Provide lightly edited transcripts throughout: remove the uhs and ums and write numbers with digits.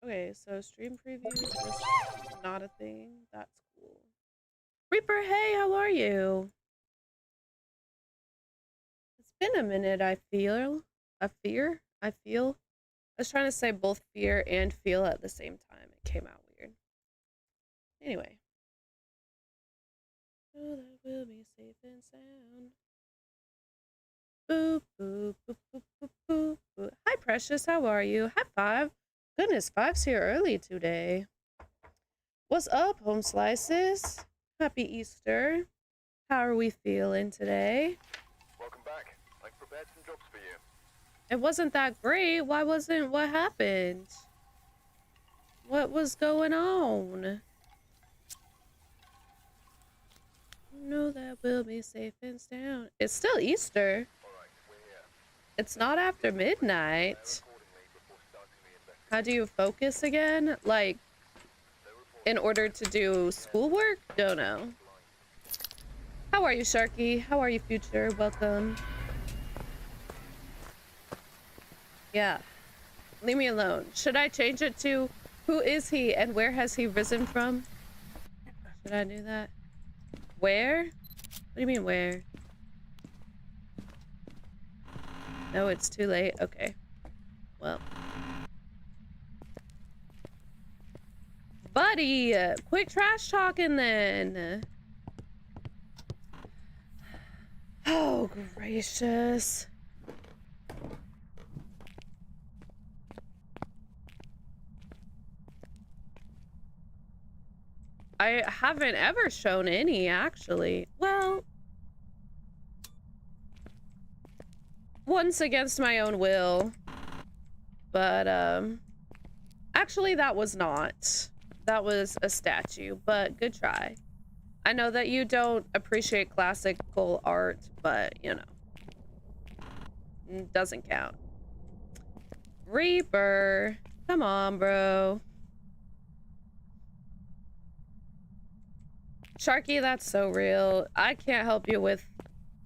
Okay, so stream preview is just not a thing. That's cool. Reaper, hey, how are you? It's been a minute, I feel. I feel. I was trying to say both fear and feel at the same time. It came out weird. Anyway. So that will be safe and sound. Boop, boop, boop, boop, boop, boop, boop. Hi, Precious. How are you? Hi, Five. Goodness, Five's here early today. What's up, Home Slices? Happy Easter. How are we feeling today? Welcome back. I've prepared some jobs for you. It wasn't that great. What happened? What was going on? No, that will be safe and sound. It's still Easter. All right, we're here. It's not after midnight. How do you focus again? Like, in order to do schoolwork? Don't know. How are you, Sharky? How are you, Future? Welcome. Yeah. Leave me alone. Should I change it to who is he and where has he risen from? Should I do that? Where? What do you mean where? No, it's too late. Okay. Well. Buddy, quit trash talking then. Oh, gracious. I haven't ever shown any, actually. Well, once against my own will. But, actually, that was not. That was a statue, but good try. I know that you don't appreciate classical art, but, you know. Doesn't count. Reaper. Come on, bro. Sharky, that's so real. I can't help you with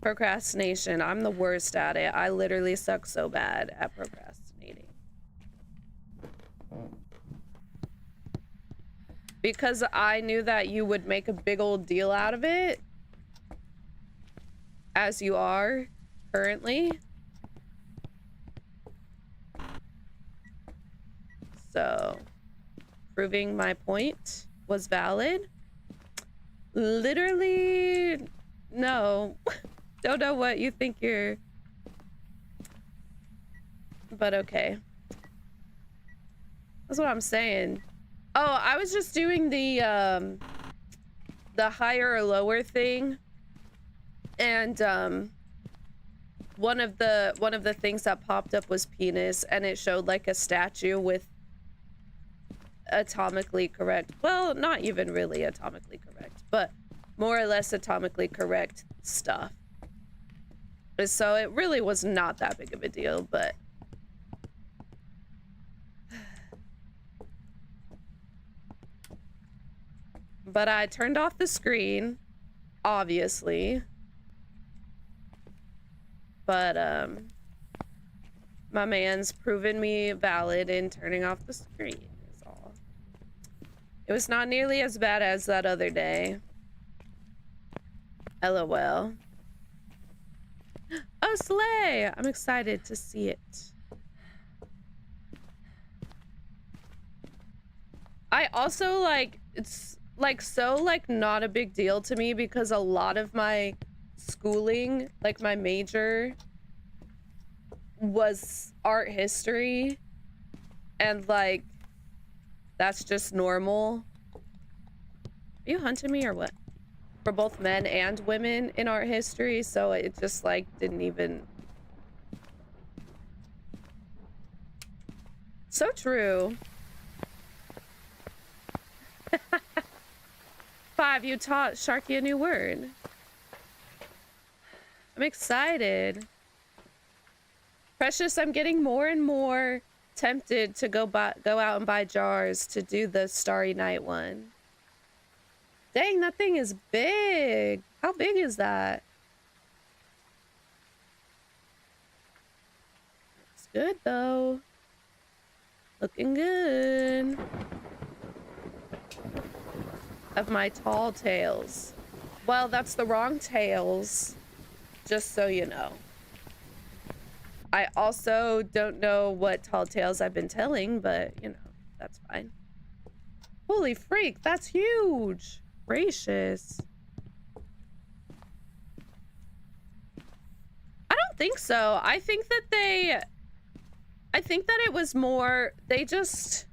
procrastination. I'm the worst at it. I literally suck so bad at procrastinating. Because I knew that you would make a big old deal out of it, as you are currently. So, proving my point was valid. Literally, no. Don't know what you think you're... But okay. That's what I'm saying. Oh, I was just doing the higher or lower thing. And, one of the things that popped up was penis, and it showed, like, a statue with atomically correct, well, not even really atomically correct, but more or less atomically correct stuff. So it really was not that big of a deal, but I turned off the screen, obviously. But my man's proven me valid in turning off the screen. It was not nearly as bad as that other day. LOL. Oh, Slay! I'm excited to see it. I also, like, it's, like, so, like, not a big deal to me because a lot of my schooling, like, my major was art history. And, like, that's just normal. Are you hunting me or what? For both men and women in art history, so it just, like, didn't even... So true. 5, you taught Sharky a new word. I'm excited. Precious, I'm getting more and more tempted to go out and buy jars to do the Starry Night one. Dang, that thing is big. How big is that? Looks good though. Looking good. Of my tall tales. Well, that's the wrong tales. Just so you know. I also don't know what tall tales I've been telling, but you know, that's fine. Holy freak, that's huge. Gracious. I don't think so. I think that it was more, they just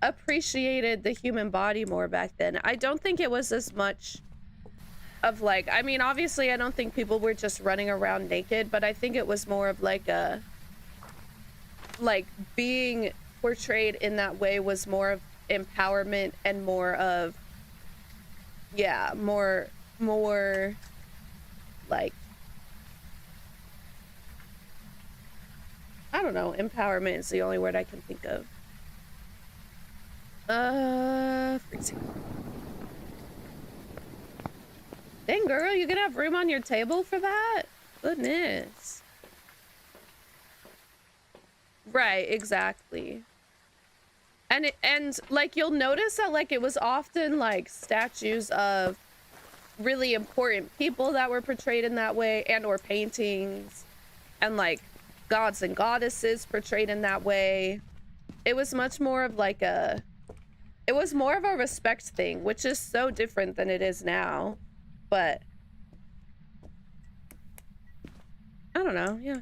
appreciated the human body more back then. I don't think it was as much of like, I mean, obviously I don't think people were just running around naked, but I think it was more of like a, like being portrayed in that way was more of empowerment and more of, yeah, more like, I don't know, empowerment is the only word I can think of. Freezing. Dang, girl, you gonna have room on your table for that? Goodness. Right, exactly. And like you'll notice that like it was often like statues of really important people that were portrayed in that way, and or paintings, and like gods and goddesses portrayed in that way. It was much more of like a, it was more of a respect thing, which is so different than it is now. But I don't know, yeah.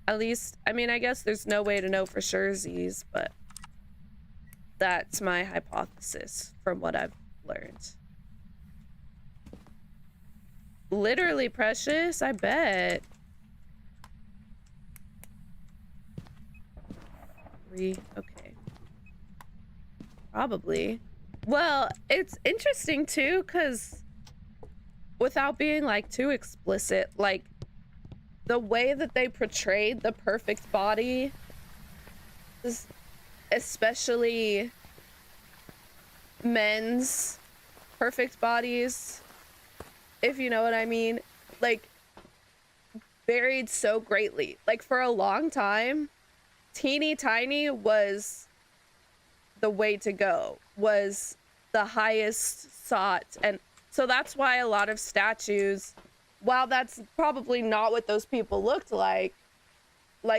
At least, I mean, I guess there's no way to know for surezies, but that's my hypothesis from what I've learned. Literally precious, I bet. 3, okay. Probably. Well, it's interesting too, because without being like too explicit, like the way that they portrayed the perfect body, especially men's perfect bodies, if you know what I mean, like varied so greatly. Like for a long time, teeny tiny was the way to go, was the highest sought. And so that's why a lot of statues, while that's probably not what those people looked like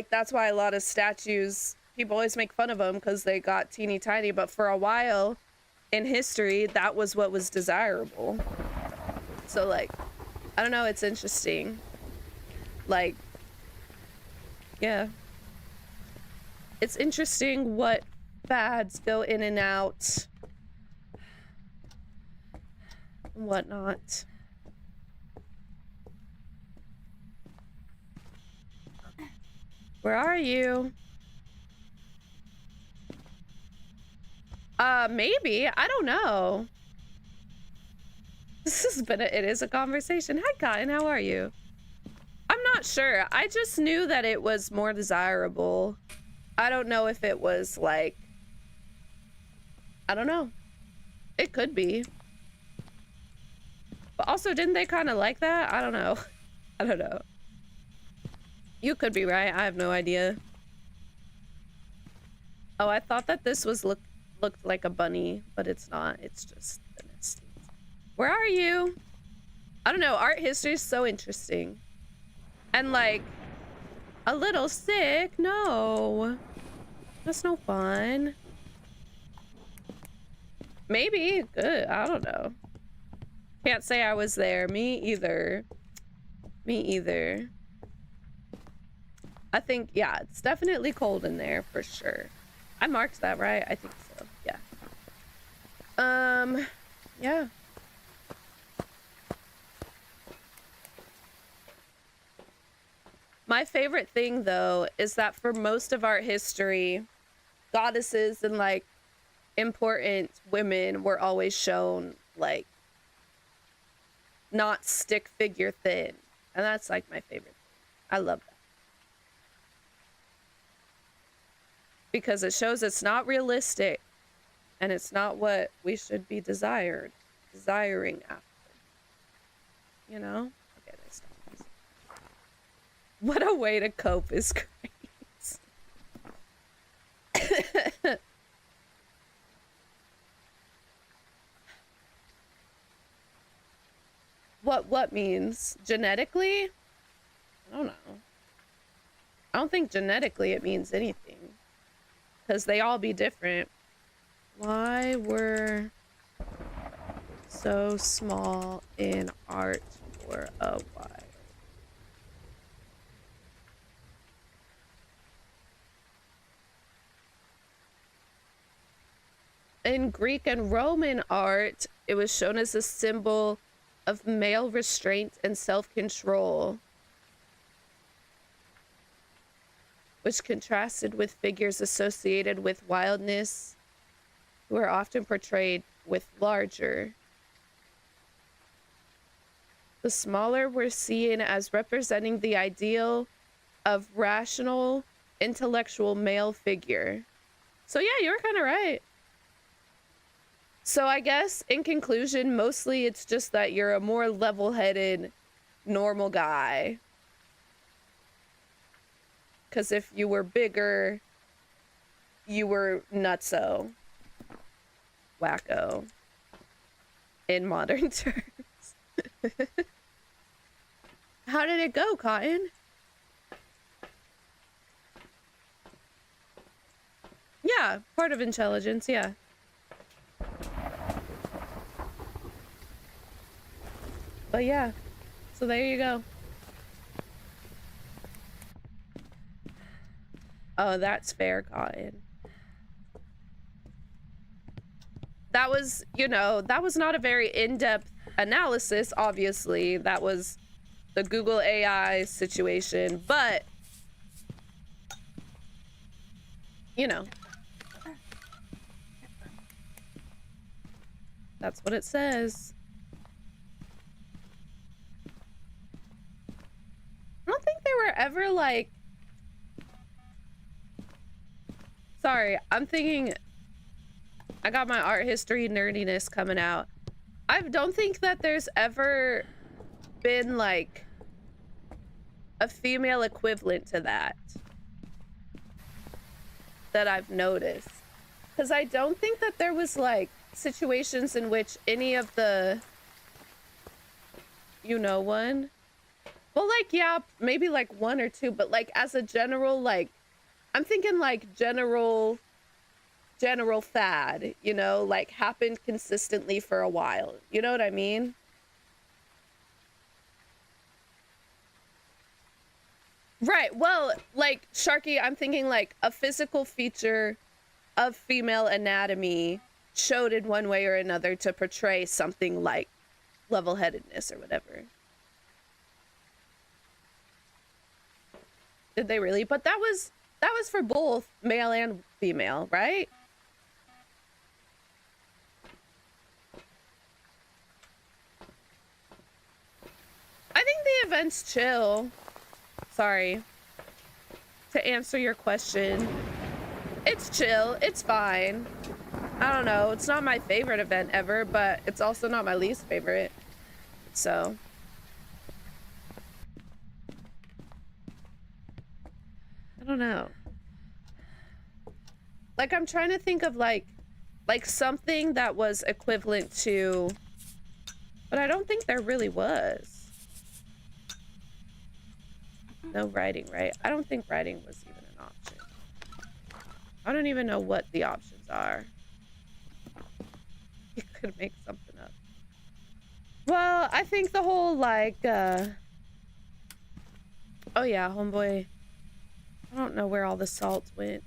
that's why a lot of statues, people always make fun of them because they got teeny tiny, but for a while in history that was what was desirable. So like, I don't know, it's interesting. Like, yeah, it's interesting what fads go in and out and whatnot. Where are you? Maybe, I don't know. This has been it is a conversation. Hi Kyle, how are you? I'm not sure. I just knew that it was more desirable. I don't know if it was like, I don't know. It could be. But also, didn't they kind of like that? I don't know. I don't know. You could be right. I have no idea. Oh, I thought that this was looked like a bunny, but it's not. It's just the nest. Where are you? I don't know. Art history is so interesting. And like, a little sick? No. That's no fun. Maybe. Good. I don't know. Can't say I was there. Me either. Me either. I think, yeah, it's definitely cold in there for sure. I marked that, right? I think so. Yeah. Yeah. My favorite thing, though, is that for most of art history, goddesses and, like, important women were always shown, like, not stick figure thin. And that's, like, my favorite thing. I love that. because it shows it's not realistic and it's not what we should be desiring after. You know? Okay, they stopped. What a way to cope is great. What means? Genetically? I don't know. I don't think genetically it means anything. Because they all be different. Why were so small in art for a while? In Greek and Roman art, it was shown as a symbol of male restraint and self-control, which contrasted with figures associated with wildness, who are often portrayed with larger. The smaller were seen as representing the ideal of rational, intellectual male figure. So yeah, you're kind of right. So I guess in conclusion, mostly it's just that you're a more level-headed, normal guy. Because if you were bigger, you were nutso. Wacko. In modern terms. How did it go, Cotton? Yeah, part of intelligence, yeah. But yeah, so there you go. Oh, that's fair, Cotton. That was, you know, that was not a very in-depth analysis, obviously. That was the Google AI situation, but, you know. That's what it says. I don't think they were ever like... Sorry, I'm thinking... I got my art history nerdiness coming out. I don't think that there's ever been like a female equivalent to that I've noticed. Because I don't think that there was like situations in which any of the... You know one? Well, like, yeah, maybe like one or two, but like as a general, like, I'm thinking like general fad, you know, like happened consistently for a while. You know what I mean? Right. Well, like Sharky, I'm thinking like a physical feature of female anatomy showed in one way or another to portray something like level-headedness or whatever. Did they really? But that was for both male and female, right? I think the event's chill. Sorry. To answer your question, it's chill. It's fine. I don't know. It's not my favorite event ever, but it's also not my least favorite. So. I don't know. Like, I'm trying to think of like something that was equivalent to, but I don't think there really was. No writing, right? I don't think writing was even an option. I don't even know what the options are. You could make something up. Well, I think the whole like, oh yeah, homeboy. I don't know where all the salt went.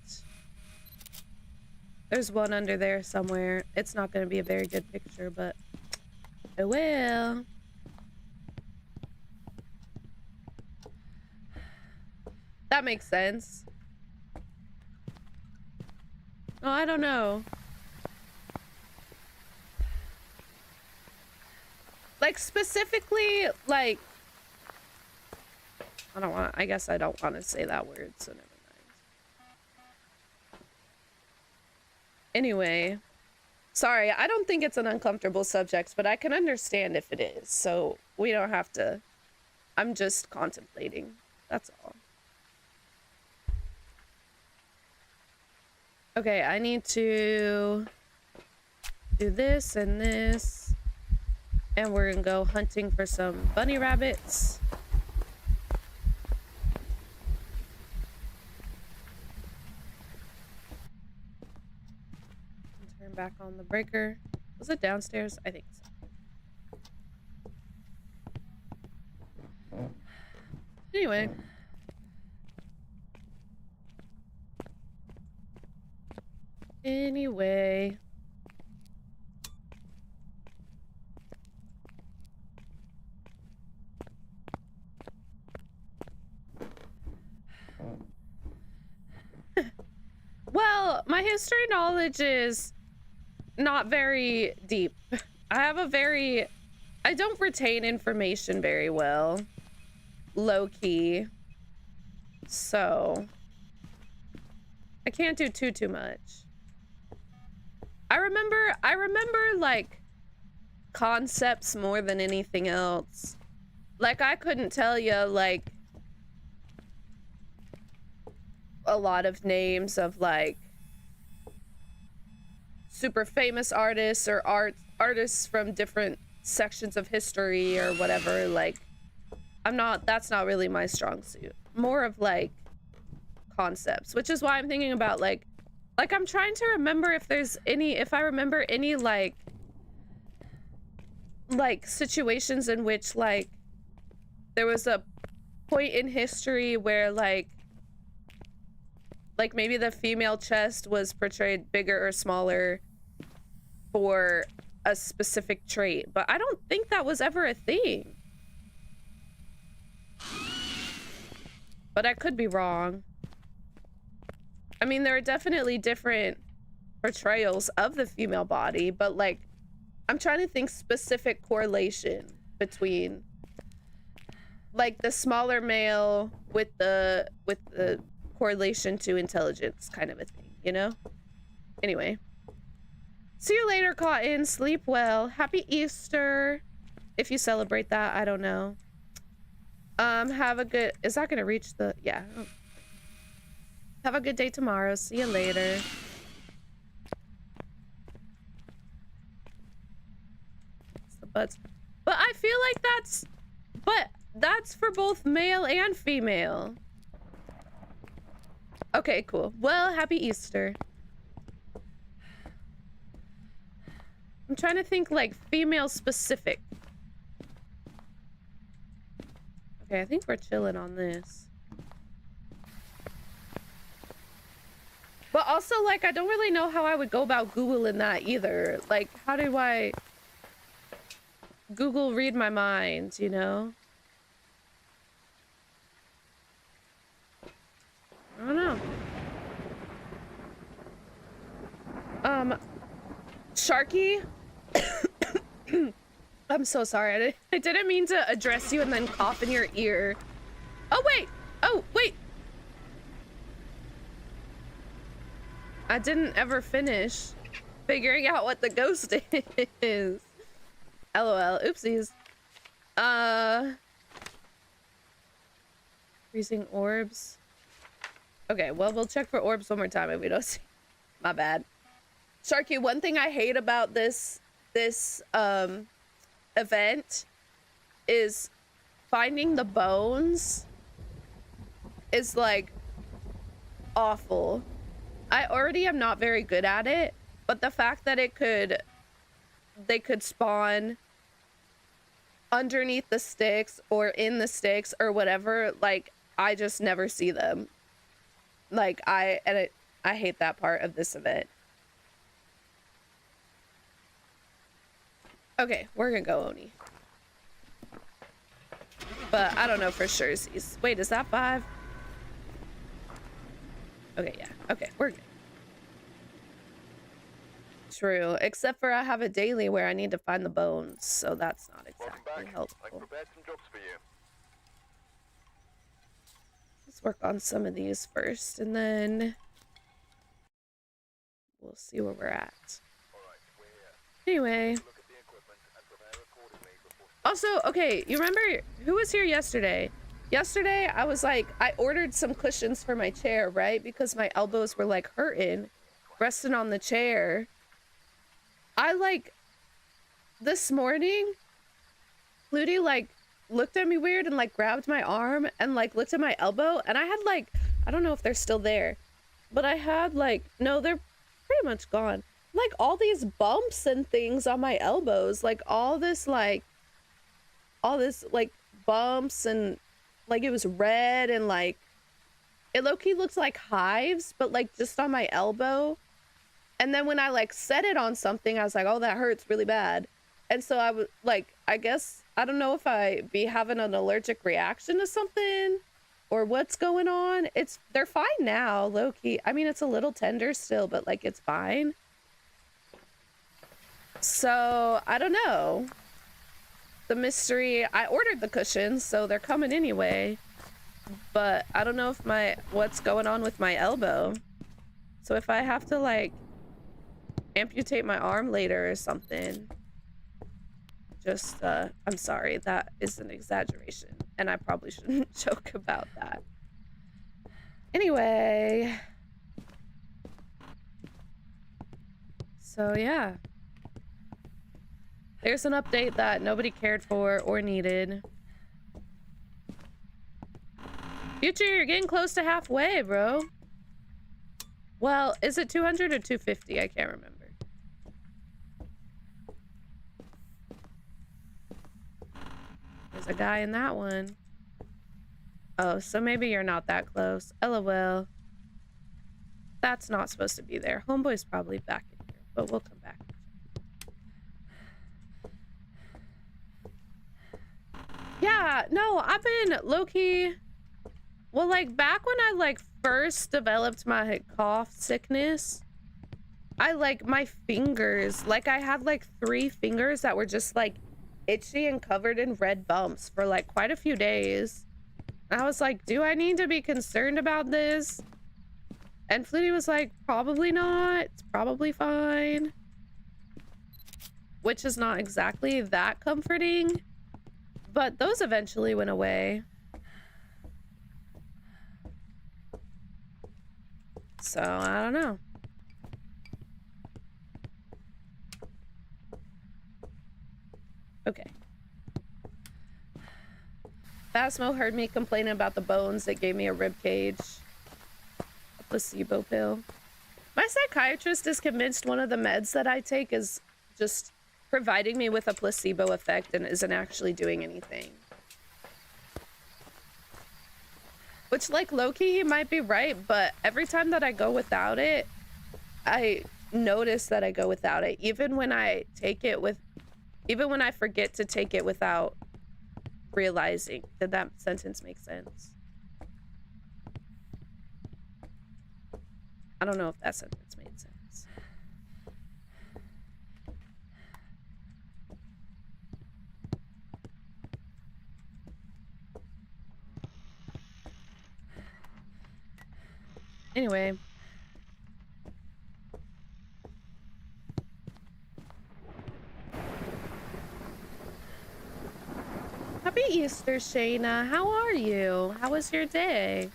There's one under there somewhere. It's not going to be a very good picture, but it will. That makes sense. Oh, I don't know. Like, specifically, like... I guess I don't want to say that word, so never mind. Anyway, sorry, I don't think it's an uncomfortable subject, but I can understand if it is, so we don't have to. I'm just contemplating. That's all. Okay, I need to do this and this. And we're gonna go hunting for some bunny rabbits. Turn back on the breaker. Was it downstairs? I think so. Anyway. Anyway. Well, my history knowledge is not very deep. I don't retain information very well. Low key. So I can't do too much. I remember like concepts more than anything else. Like I couldn't tell you like a lot of names of like super famous artists or artists from different sections of history or whatever. Like that's not really my strong suit. More of like concepts, which is why I'm thinking about like I'm trying to remember if I remember any like situations in which like there was a point in history where like maybe the female chest was portrayed bigger or smaller for a specific trait, but I don't think that was ever a thing. But I could be wrong. I mean, there are definitely different portrayals of the female body, but like I'm trying to think specific correlation between like the smaller male with the correlation to intelligence kind of a thing, you know? Anyway. See you later, Cotton. Sleep well. Happy Easter. If you celebrate that, I don't know. Have a good... Is that gonna reach the... Yeah. Have a good day tomorrow. See you later. It's the butts. But I feel like that's... But that's for both male and female. Okay, cool. Well, happy Easter. I'm trying to think like female specific. Okay, I think we're chilling on this. But also, like, I don't really know how I would go about Googling that either. Like, how do I Google read my mind, you know? I don't know. Sharky? I'm so sorry. I didn't mean to address you and then cough in your ear. Oh, wait! Oh, wait! I didn't ever finish figuring out what the ghost is. LOL. Oopsies. Freezing orbs. Okay, well, we'll check for orbs one more time if we don't see. My bad. Sharky, one thing I hate about this event is finding the bones is like awful. I already am not very good at it, but the fact that they could spawn underneath the sticks or in the sticks or whatever, like I just never see them. Like I hate that part of this event. Okay, we're gonna go Oni. But I don't know for sure. Wait, is that 5? Okay, yeah. Okay, we're good. True, except for I have a daily where I need to find the bones, so that's not exactly helpful. I've prepared some jobs for you. Let's work on some of these first, and then we'll we'll see where we're at. Alright, we're here. Anyway. Look at the equipment and prepare accordingly before... Also, okay, you remember who was here yesterday? Yesterday, I was like, I ordered some cushions for my chair, right? Because my elbows were like hurting, resting on the chair. I like, this morning, Flutie like looked at me weird and like grabbed my arm and like looked at my elbow, and I had like, I don't know if they're still there, but I had like, no, they're pretty much gone. Like all these bumps and things on my elbows, like all this like bumps, and like it was red, and like it low-key looked like hives, but like just on my elbow. And then when I like set it on something, I was like, oh, that hurts really bad. And so I was like, I guess, I don't know if I be having an allergic reaction to something or what's going on. They're fine now, low-key. I mean, it's a little tender still, but like it's fine. So I don't know. The mystery, I ordered the cushions, so they're coming anyway. But I don't know if what's going on with my elbow. So if I have to like amputate my arm later or something, just I'm sorry, that is an exaggeration and I probably shouldn't joke about that. Anyway, so yeah, there's an update that nobody cared for or needed. Future, you're getting close to halfway, bro. Well, is it 200 or 250? I can't remember. There's a guy in that one. Oh, so maybe you're not that close. LOL. That's not supposed to be there. Homeboy's probably back in here, but we'll come back. Yeah, no, I've been low-key... Well, like, back when I, like, first developed my cough sickness, I, like, my fingers, like, I had, like, 3 fingers that were just, like, itchy and covered in red bumps for, like, quite a few days. And I was like, do I need to be concerned about this? And Flutie was like, probably not. It's probably fine. Which is not exactly that comforting. But those eventually went away. So, I don't know. Okay. Phasmo heard me complaining about the bones that gave me a rib cage. A placebo pill. My psychiatrist is convinced one of the meds that I take is just providing me with a placebo effect and isn't actually doing anything. Which, like, low-key, he might be right, but every time that I go without it, I notice that I go without it. Even when I forget to take it without realizing. Did that sentence make sense? I don't know if that sentence made sense. Anyway. Happy Easter, Shayna. How are you? How was your day?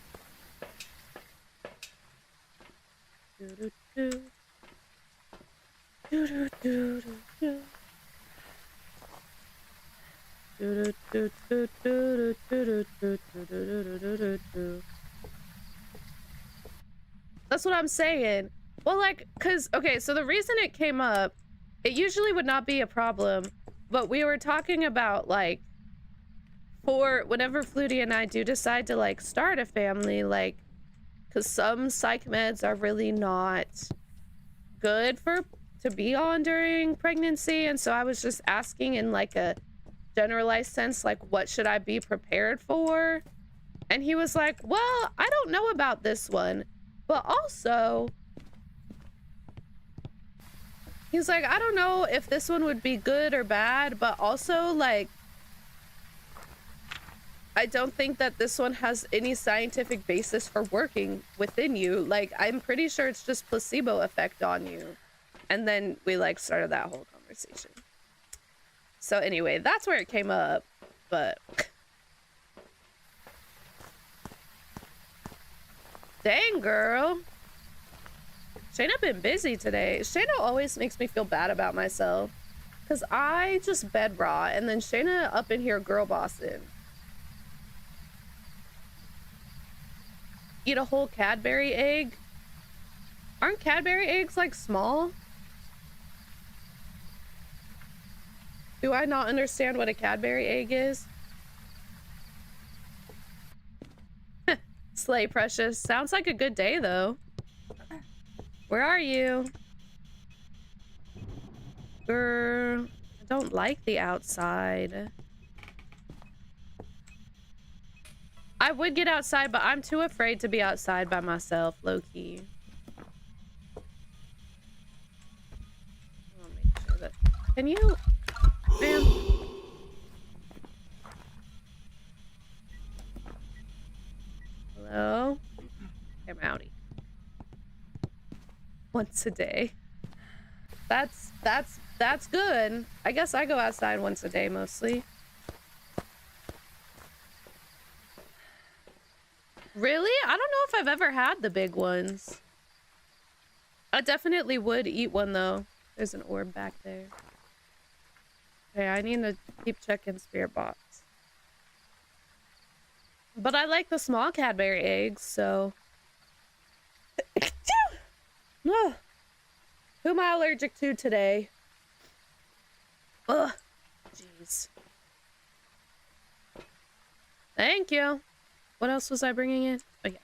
That's what I'm saying. Well, like, cause, okay, so the reason it came up, it usually would not be a problem, but we were talking about, like, for whenever Flutie and I do decide to, like, start a family, like, cause some psych meds are really not good to be on during pregnancy, and so I was just asking in, like, a generalized sense, like, what should I be prepared for? And he was like, well, I don't know about this one. But also, he's like, I don't know if this one would be good or bad, but also, like, I don't think that this one has any scientific basis for working within you. Like, I'm pretty sure it's just placebo effect on you. And then we like started that whole conversation. So anyway, that's where it came up, but dang, girl. Shayna been busy today. Shayna always makes me feel bad about myself because I just bed rot and then Shayna up in here girl bossing. Eat a whole Cadbury egg. Aren't Cadbury eggs like small? Do I not understand what a Cadbury egg is? Slay, Precious. Sounds like a good day, though. Where are you? Girl, I don't like the outside. I would get outside, but I'm too afraid to be outside by myself, low-key. I'll make sure that... Can you... Ma'am? Hello? I'm outie. Once a day. That's good. I guess I go outside once a day mostly. Really? I don't know if I've ever had the big ones. I definitely would eat one though. There's an orb back there. Okay, I need to keep checking spirit box. But I like the small Cadbury eggs, so... Who am I allergic to today? Ugh. Jeez. Thank you. What else was I bringing in? Oh, yeah.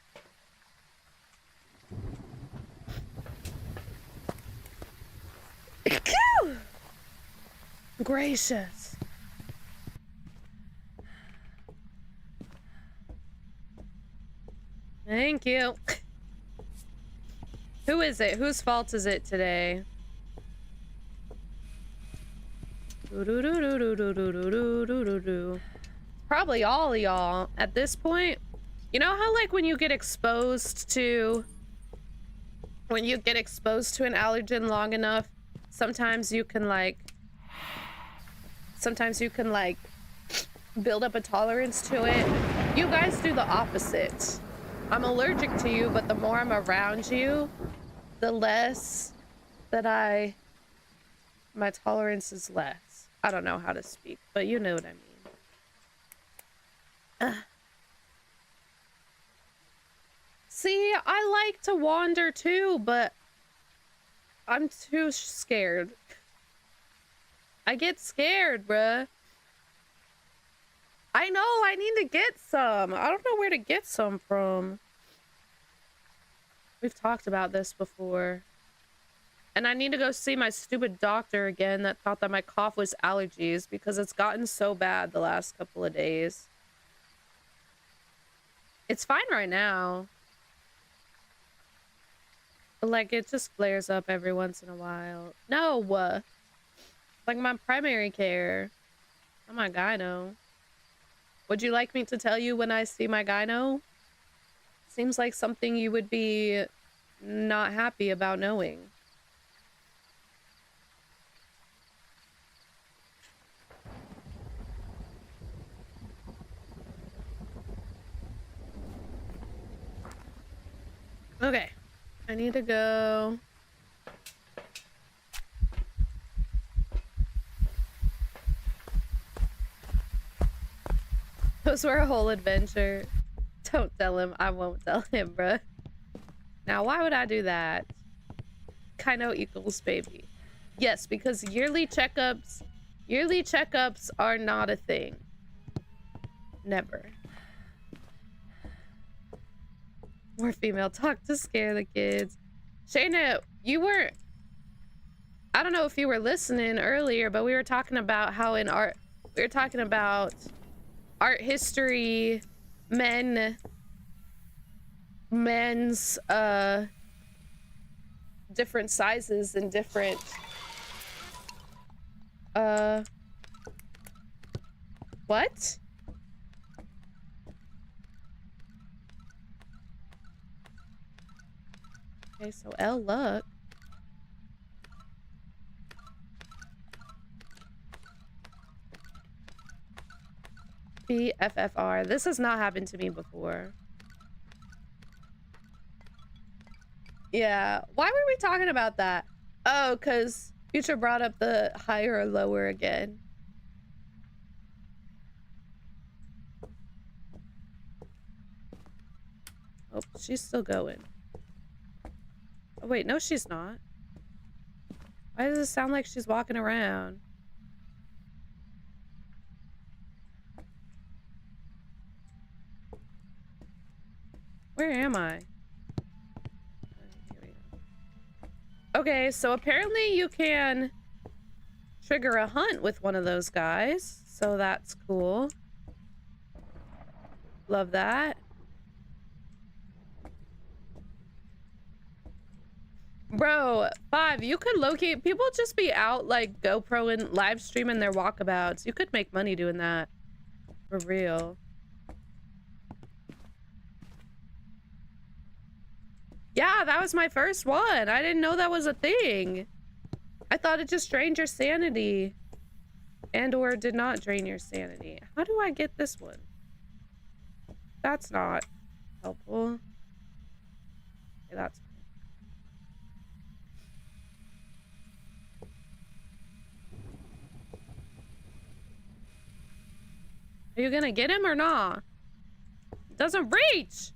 Gracious. Thank you. Who is it? Whose fault is it today? Probably all of y'all at this point. You know how like when you get exposed to an allergen long enough, sometimes you can like build up a tolerance to it. You guys do the opposite. I'm allergic to you, but the more I'm around you, the less that my tolerance is less. I don't know how to speak, but you know what I mean. See, I like to wander too, but I'm too scared. I get scared, bruh. I know, I need to get some. I don't know where to get some from. We've talked about this before. And I need to go see my stupid doctor again that thought that my cough was allergies because it's gotten so bad the last couple of days. It's fine right now. But like, it just flares up every once in a while. No! Like my primary care. Oh my gyno. Would you like me to tell you when I see my gyno? Seems like something you would be not happy about knowing. Okay. I need to go. Those were a whole adventure. Don't tell him. I won't tell him, bruh. Now, why would I do that? Kino equals baby. Yes, because yearly checkups are not a thing. Never. More female talk to scare the kids. Shayna, you weren't... I don't know if you were listening earlier, but we were talking about how in art... We were talking about art history, men's, different sizes and different, what? Okay, so L luck. BFFR. This has not happened to me before. Yeah. Why were we talking about that? Oh, because Future brought up the higher or lower again. Oh, she's still going. Oh, wait. No, she's not. Why does it sound like she's walking around? Where am I? Here we go. Okay, so apparently you can trigger a hunt with one of those guys. So that's cool. Love that. Bro, 5, you could locate people just be out like GoPro and live streaming their walkabouts. You could make money doing that. For real. Yeah, that was my first one. I didn't know that was a thing. I thought it just drained your sanity. And or did not drain your sanity. How do I get this one? That's not helpful. Okay, that's fine. Are you gonna get him or not? It doesn't reach!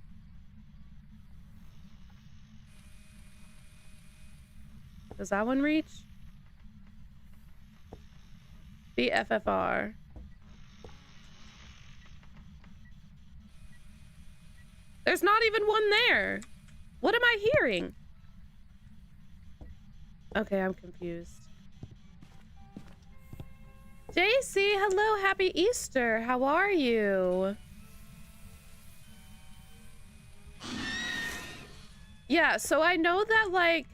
Does that one reach? BFFR. There's not even one there. What am I hearing? Okay, I'm confused. JC, hello, happy Easter. How are you? Yeah, so I know that like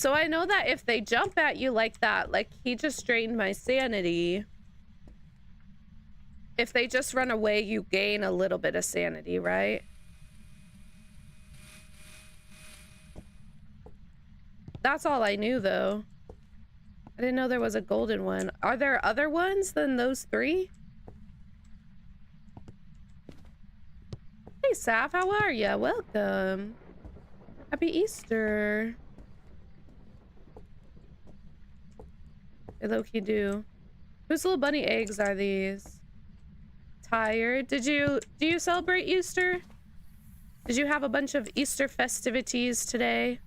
if they jump at you like that, like he just drained my sanity. If they just run away, you gain a little bit of sanity, right? That's all I knew though. I didn't know there was a golden one. Are there other ones than those 3? Hey Saf, how are ya? Welcome. Happy Easter. They low-key do. Whose little bunny eggs are these? Tired? Do you celebrate Easter? Did you have a bunch of Easter festivities today?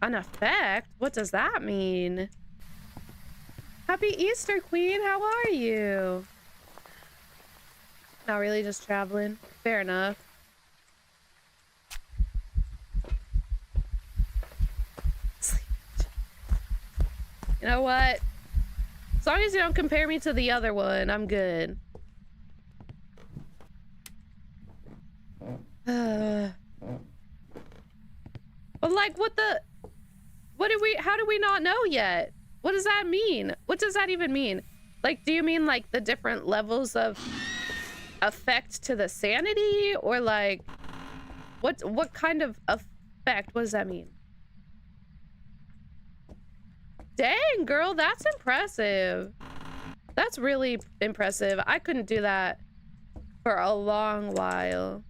An effect? What does that mean? Happy Easter, Queen. How are you? Not really, just traveling. Fair enough. You know what? As long as you don't compare me to the other one, I'm good. But like, how do we not know yet? What does that mean? What does that even mean? Like, do you mean like the different levels of effect to the sanity? Or like, what kind of effect? What does that mean? Dang, girl, that's impressive. That's really impressive. I couldn't do that for a long while.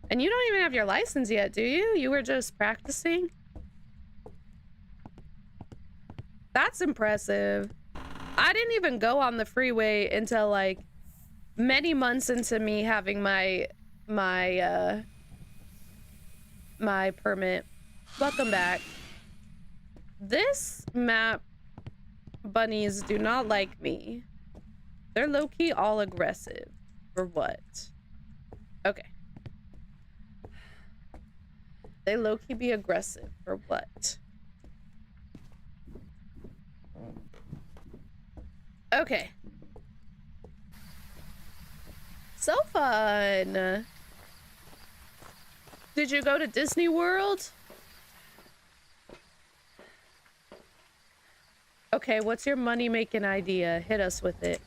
And you don't even have your license yet, do you? You were just practicing? That's impressive. I didn't even go on the freeway until like many months into me having my permit. Welcome back. This map bunnies do not like me. They're low-key all aggressive. For what? Okay. They low-key be aggressive. For what? Okay. So fun. Did you go to Disney World? Okay, what's your money-making idea? Hit us with it.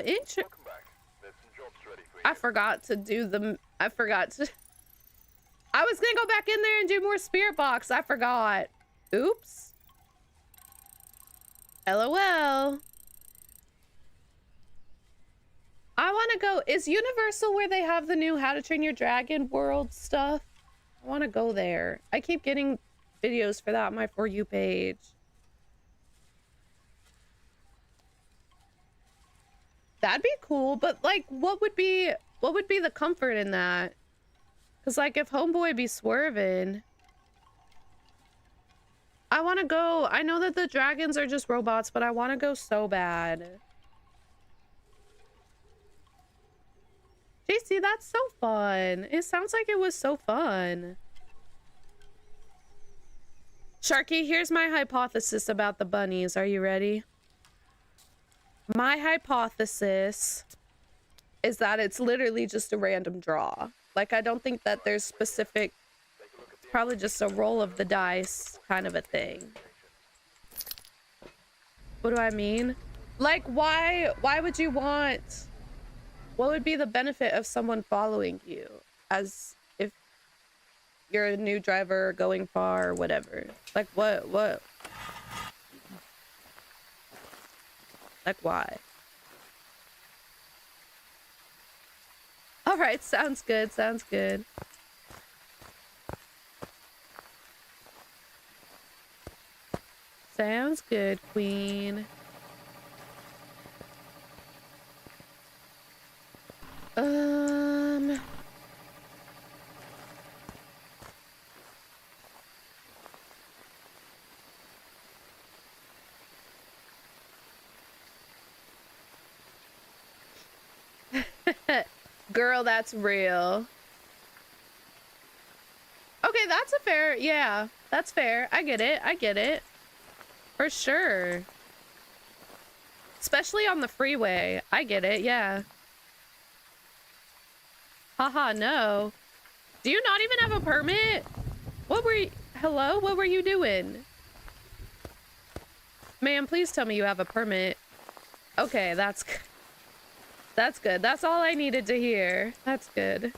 interesting. Welcome back. There's some jobs ready for you. I forgot to do the... I was gonna go back in there and do more spirit box. I forgot. Oops. LOL. I want to go. Is Universal where they have the new How to Train Your Dragon World stuff? I want to go there. I keep getting videos for that on my For You page. That'd be cool, but like, what would be the comfort in that? Because like, if Homeboy be swerving, I want to go. I know that the dragons are just robots, but I want to go so bad. JC, that's so fun. It sounds like it was so fun. Sharky, here's my hypothesis about the bunnies. Are you ready? My hypothesis is that it's literally just a random draw. Like, I don't think that there's specific, probably just a roll of the dice kind of a thing. What do I mean? Like, why would you want... What would be the benefit of someone following you as if you're a new driver going far or whatever? Like what? Like why? All right, sounds good. Sounds good. Sounds good, Queen. Girl, that's real. Okay, that's a fair, yeah, that's fair. I get it. I get it. For sure. Especially on the freeway. I get it, yeah. Haha, no. Do you not even have a permit? What were you... Hello? What were you doing? Ma'am, please tell me you have a permit. Okay, that's good. That's good. That's all I needed to hear. That's good.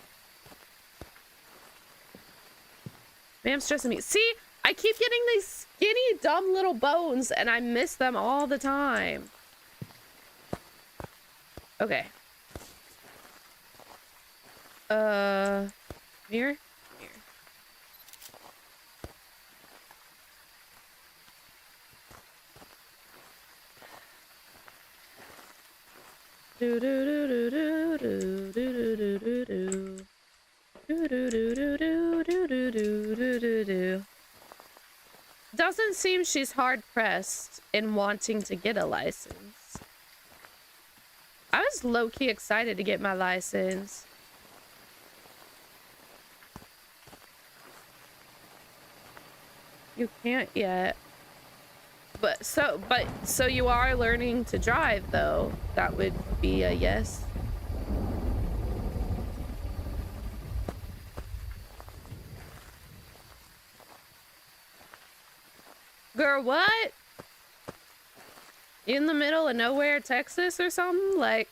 Man, I'm stressing me. See, I keep getting these skinny, dumb little bones, and I miss them all the time. Okay. Here? Here. Do do do do do do do do do do do do do do do do do do do. Doesn't seem she's hard pressed in wanting to get a license. I was low-key excited to get my license. You can't yet. But so you are learning to drive though. That would be a yes. Girl, what? In the middle of nowhere, Texas or something? Like,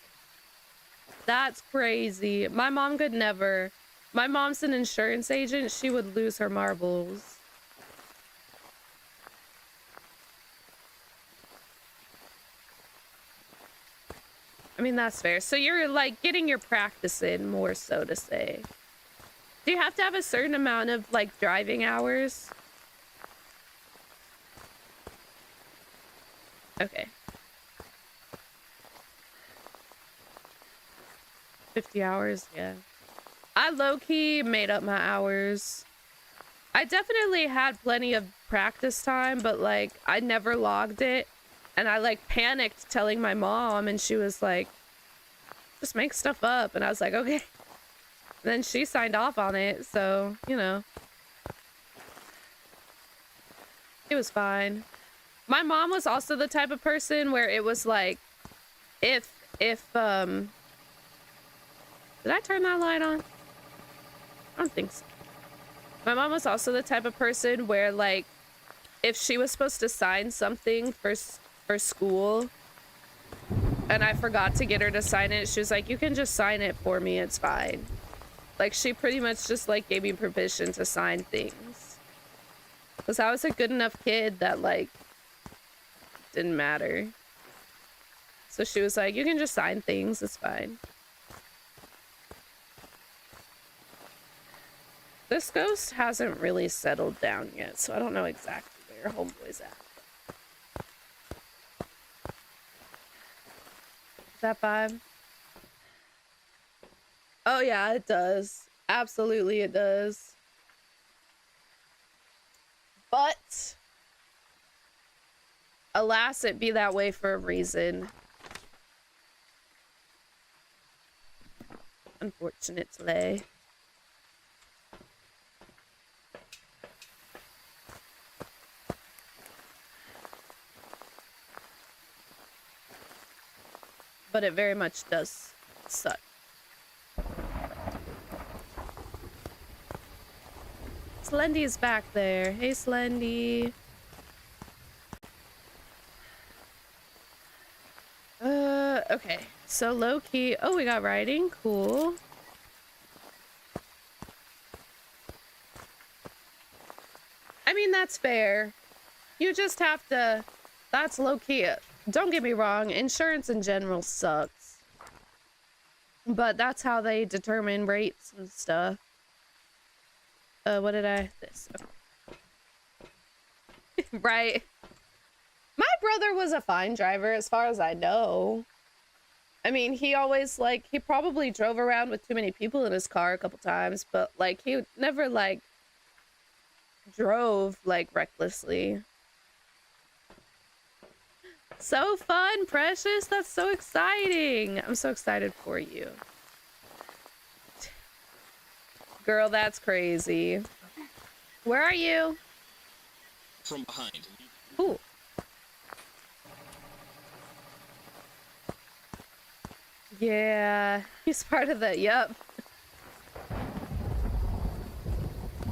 that's crazy. My mom could never. My mom's an insurance agent. She would lose her marbles. I mean, that's fair. So you're like getting your practice in, more so to say. Do you have to have a certain amount of like driving hours? Okay. 50 hours, yeah. I low-key made up my hours. I definitely had plenty of practice time, but like I never logged it. And I like panicked telling my mom, and she was like, just make stuff up. And I was like, okay. And then she signed off on it, so, you know. It was fine. My mom was also the type of person where it was like, did I turn that light on? I don't think so. My mom was also the type of person where like, if she was supposed to sign something for school, and I forgot to get her to sign it. She was like, you can just sign it for me, it's fine. Like, she pretty much just like gave me permission to sign things. Because I was a good enough kid that like didn't matter. So she was like, you can just sign things, it's fine. This ghost hasn't really settled down yet, so I don't know exactly where homeboy's at. Is that vibe? Oh yeah, it does. Absolutely it does. But alas, it be that way for a reason. Unfortunately. But it very much does suck. Slendy is back there. Hey, Slendy. Okay. So low-key. Oh, we got writing. Cool. I mean, that's fair. You just have to... That's low-key. Don't get me wrong. Insurance in general sucks. But that's how they determine rates and stuff. What did I... This. Okay. Right. My brother was a fine driver as far as I know. I mean, he always, like, he probably drove around with too many people in his car a couple times, but, like, he never, like, drove, like, recklessly. So fun, Precious. That's so exciting. I'm so excited for you. Girl, that's crazy. Where are you? From behind. Ooh. Yeah, he's part of the, yep.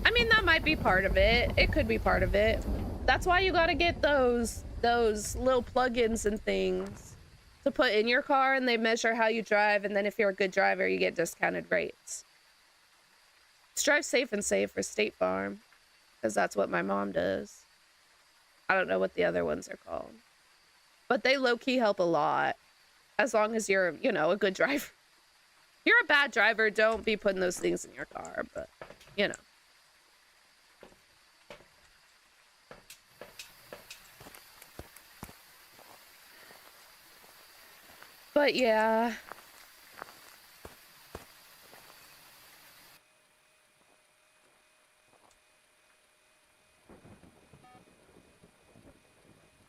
I mean, that might be part of it. It could be part of it. That's why you gotta get those little plugins and things to put in your car, and they measure how you drive, and then if you're a good driver, you get discounted rates. Just drive safe and save for State Farm, because that's what my mom does. I don't know what the other ones are called. But they low-key help a lot. As long as you're, you know, a good driver. If you're a bad driver, don't be putting those things in your car, but, you know. But, yeah.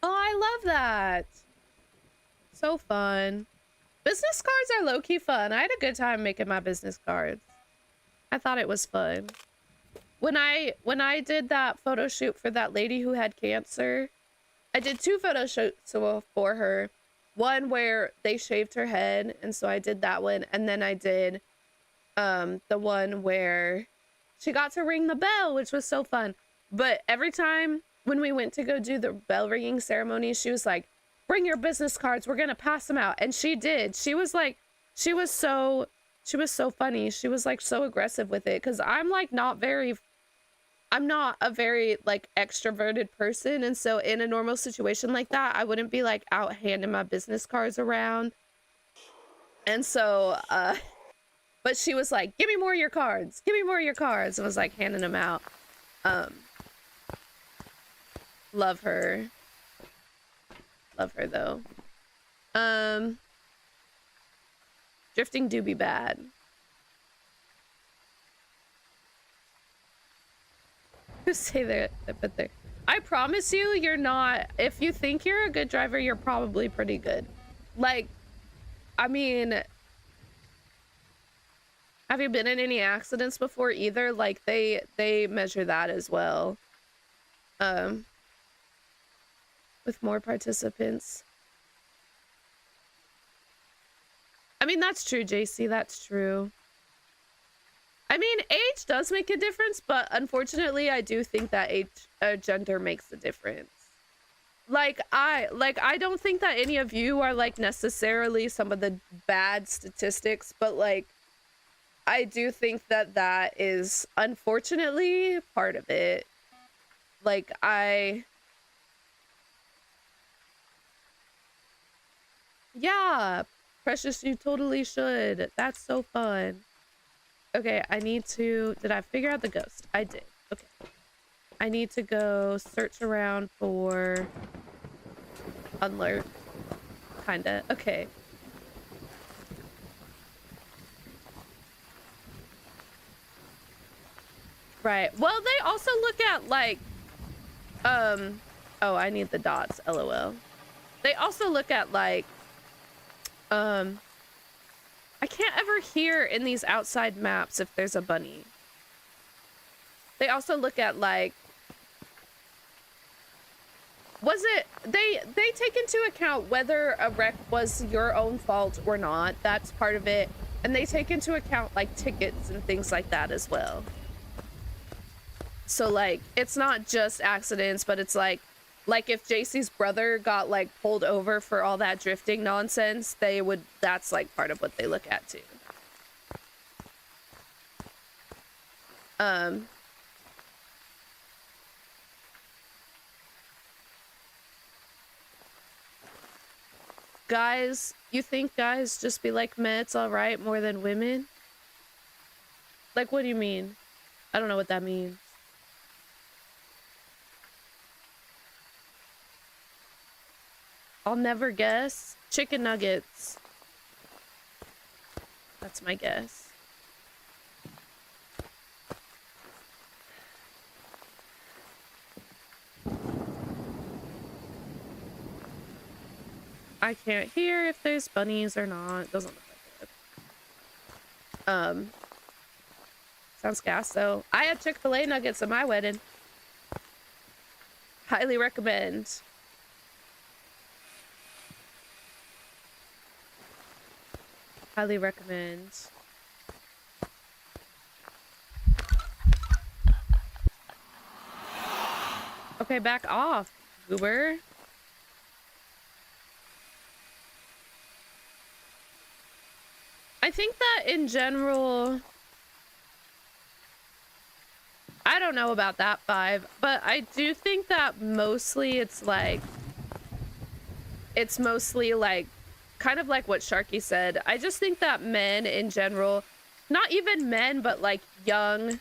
Oh, I love that. So fun. Business cards are low-key fun. I had a good time making my business cards. I thought it was fun. When I did that photo shoot for that lady who had cancer, I did 2 photo shoots for her. One where they shaved her head, and so I did that one, and then I did the one where she got to ring the bell, which was so fun. But every time when we went to go do the bell ringing ceremony, she was like, bring your business cards, we're gonna pass them out. And she did. She was like, she was so funny. She was like so aggressive with it, because I'm not a very like extroverted person, and so in a normal situation like that, I wouldn't be like out handing my business cards around. And so but she was like, give me more of your cards, give me more of your cards, and was like handing them out. Love her though. Drifting do be bad. Say that, but there. I promise you, you're not. If you think you're a good driver, you're probably pretty good. Like, I mean, have you been in any accidents before either? Like, they measure that as well. With more participants. I mean, that's true, JC. That's true. I mean, age does make a difference, but unfortunately, I do think that age, gender makes a difference. I don't think that any of you are like necessarily some of the bad statistics, but like I do think that that is unfortunately part of it. Like yeah, Precious, you totally should. That's so fun. Okay, I need to, did I figure out the ghost? I did. Okay. I need to go search around for unlurk. Kinda. Okay. Right. Well, they also look at like, oh, I need the dots, LOL. They also look at like, I can't ever hear in these outside maps if there's a bunny. They also look at like, was it, they take into account whether a wreck was your own fault or not. That's part of it. And they take into account like tickets and things like that as well. So like, it's not just accidents, but it's like if JC's brother got like pulled over for all that drifting nonsense, they would, that's like part of what they look at too. Guys, you think guys just be like, meh, it's all right, more than women? Like, what do you mean? I don't know what that means. I'll never guess. Chicken nuggets. That's my guess. I can't hear if there's bunnies or not. Doesn't look like it. Sounds gas though. I had Chick-fil-A nuggets at my wedding. Highly recommend. Highly recommend. Okay, back off, goober. I think that in general, I don't know about that 5, but I do think that mostly it's mostly like kind of like what Sharky said. I just think that men in general, not even men, but like young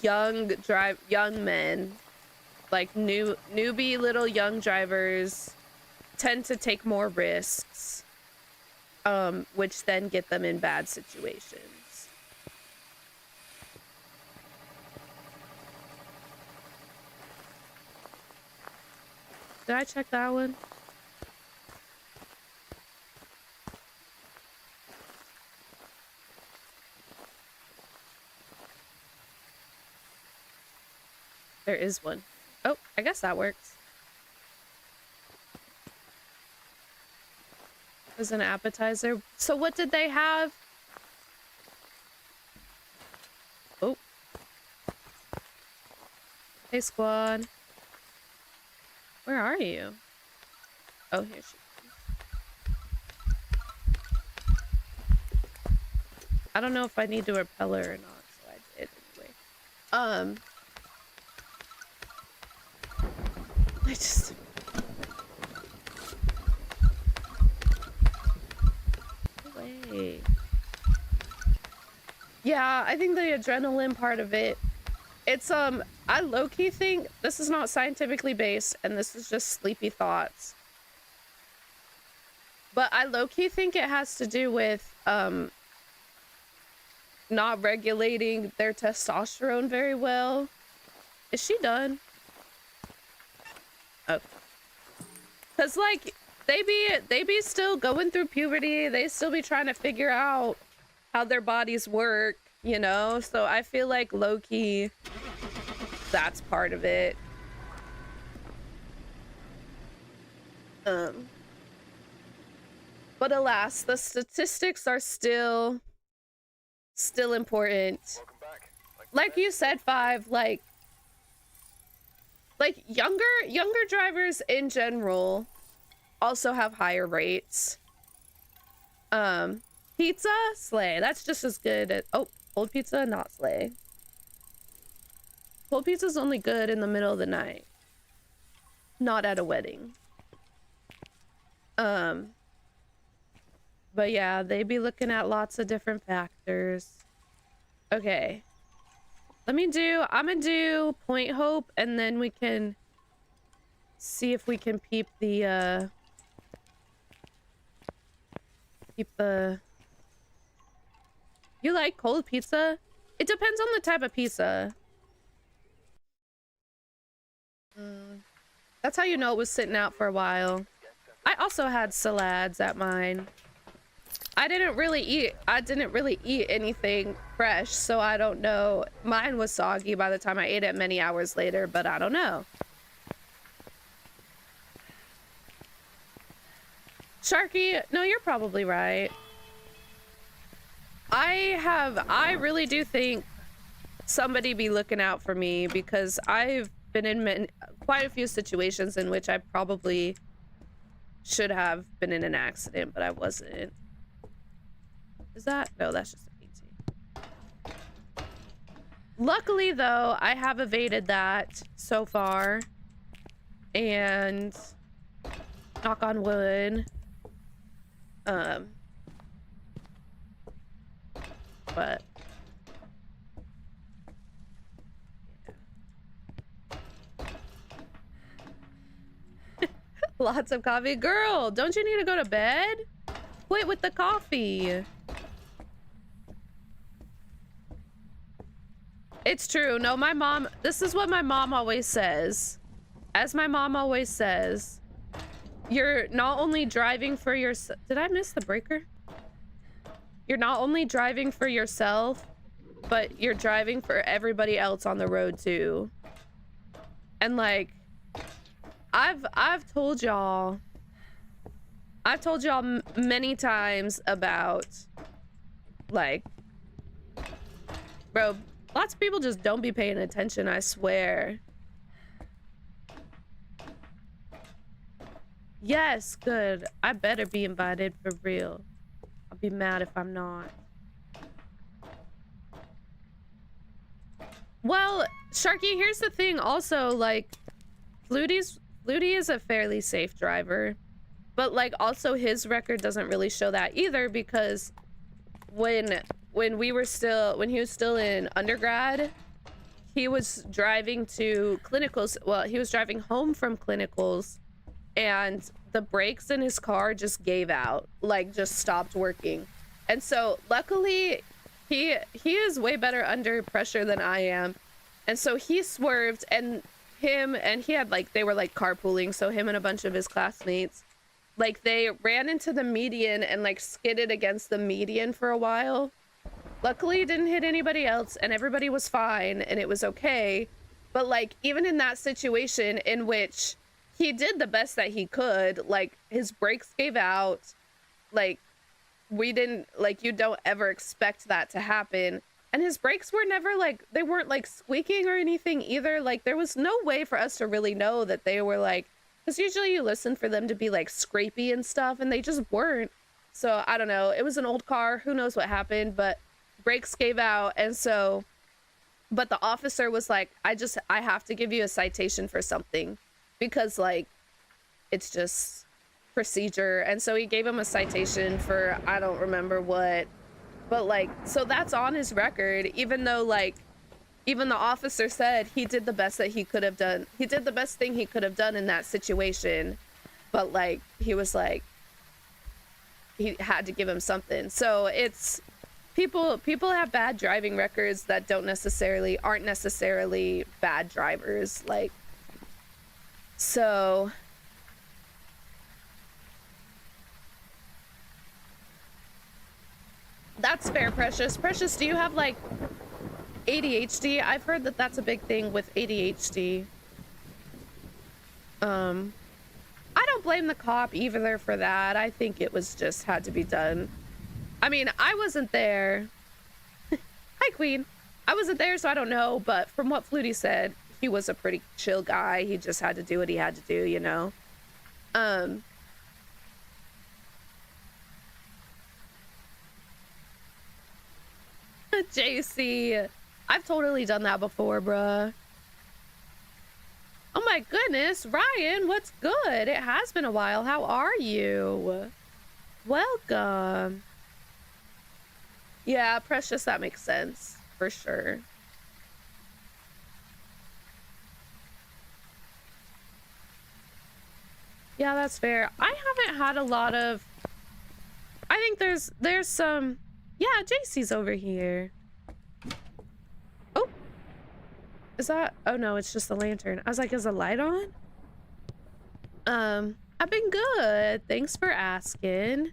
men, like newbie little young drivers tend to take more risks, which then get them in bad situations. Did I check that one? There is one. Oh, I guess that works. As an appetizer. So what did they have? Oh. Hey, squad. Where are you? Oh, here she is. I don't know if I need to repel her or not, so I did anyway. I just... Wait. Yeah, I think the adrenaline part of it, it's, I low-key think, this is not scientifically based, and this is just sleepy thoughts, but I low-key think it has to do with, not regulating their testosterone very well. Is she done? Okay. Cause like they be still going through puberty. They still be trying to figure out how their bodies work, you know? So I feel like low-key, that's part of it. But alas, the statistics are still important. Welcome back. Like you said, 5, like like younger drivers in general also have higher rates. Pizza, slay. That's just as good as, oh, cold pizza, not slay. Cold pizza's only good in the middle of the night, not at a wedding. But yeah, they be looking at lots of different factors. Okay. I'm gonna do Point Hope, and then we can see if we can peep the, You like cold pizza? It depends on the type of pizza. That's how you know it was sitting out for a while. I also had salads at mine. I didn't really eat anything fresh, so I don't know. Mine was soggy by the time I ate it many hours later, but I don't know. Sharky, no, you're probably right. I really do think somebody be looking out for me, because I've been in quite a few situations in which I probably should have been in an accident, but I wasn't. Is that? No, that's just a painting. Luckily, though, I have evaded that so far. And knock on wood. But lots of coffee. Girl, don't you need to go to bed? Quit with the coffee. It's true. No, my mom, this is what my mom always says. As my mom always says, you're not only driving for yourself. Did I miss the breaker? You're not only driving for yourself, but you're driving for everybody else on the road too. And like, I've told y'all many times about, like, bro, lots of people just don't be paying attention, I swear. Yes, good. I better be invited for real. I'll be mad if I'm not. Well, Sharky, here's the thing also, like, Flutie is a fairly safe driver, but like also his record doesn't really show that either, because when he was still in undergrad, he was driving to clinicals. Well, he was driving home from clinicals, and the brakes in his car just gave out, like just stopped working. And so luckily he is way better under pressure than I am. And so he swerved, and he had like, they were like carpooling. So him and a bunch of his classmates, like they ran into the median and like skidded against the median for a while. Luckily it didn't hit anybody else and everybody was fine and it was okay. But like, even in that situation in which he did the best that he could, like his brakes gave out, like we didn't, like, you don't ever expect that to happen. And his brakes were never like, they weren't like squeaking or anything either. Like there was no way for us to really know that they were like, because usually you listen for them to be like scrapey and stuff, and they just weren't. So I don't know, it was an old car, who knows what happened, but brakes gave out. And so, but the officer was like, I have to give you a citation for something, because like it's just procedure. And so he gave him a citation for, I don't remember what, but like, so that's on his record, even though like, even the officer said he did the best that he could have done. He did the best thing he could have done in that situation, but like, he was like, he had to give him something. So it's, people have bad driving records that aren't necessarily bad drivers. Like, so that's fair. Precious, do you have like ADHD? I've heard that that's a big thing with ADHD. I don't blame the cop either for that. I think it was just had to be done. I mean, I wasn't there. Hi, Queen. I wasn't there, so I don't know, but from what Flutie said, he was a pretty chill guy. He just had to do what he had to do, you know? JC, I've totally done that before, bruh. Oh my goodness, Ryan, what's good? It has been a while. How are you? Welcome. Yeah, Precious, that makes sense. For sure. Yeah, that's fair. I haven't had a lot of... I think there's some... Yeah, JC's over here. Oh. Is that... Oh no, it's just the lantern. I was like, is the light on? I've been good. Thanks for asking.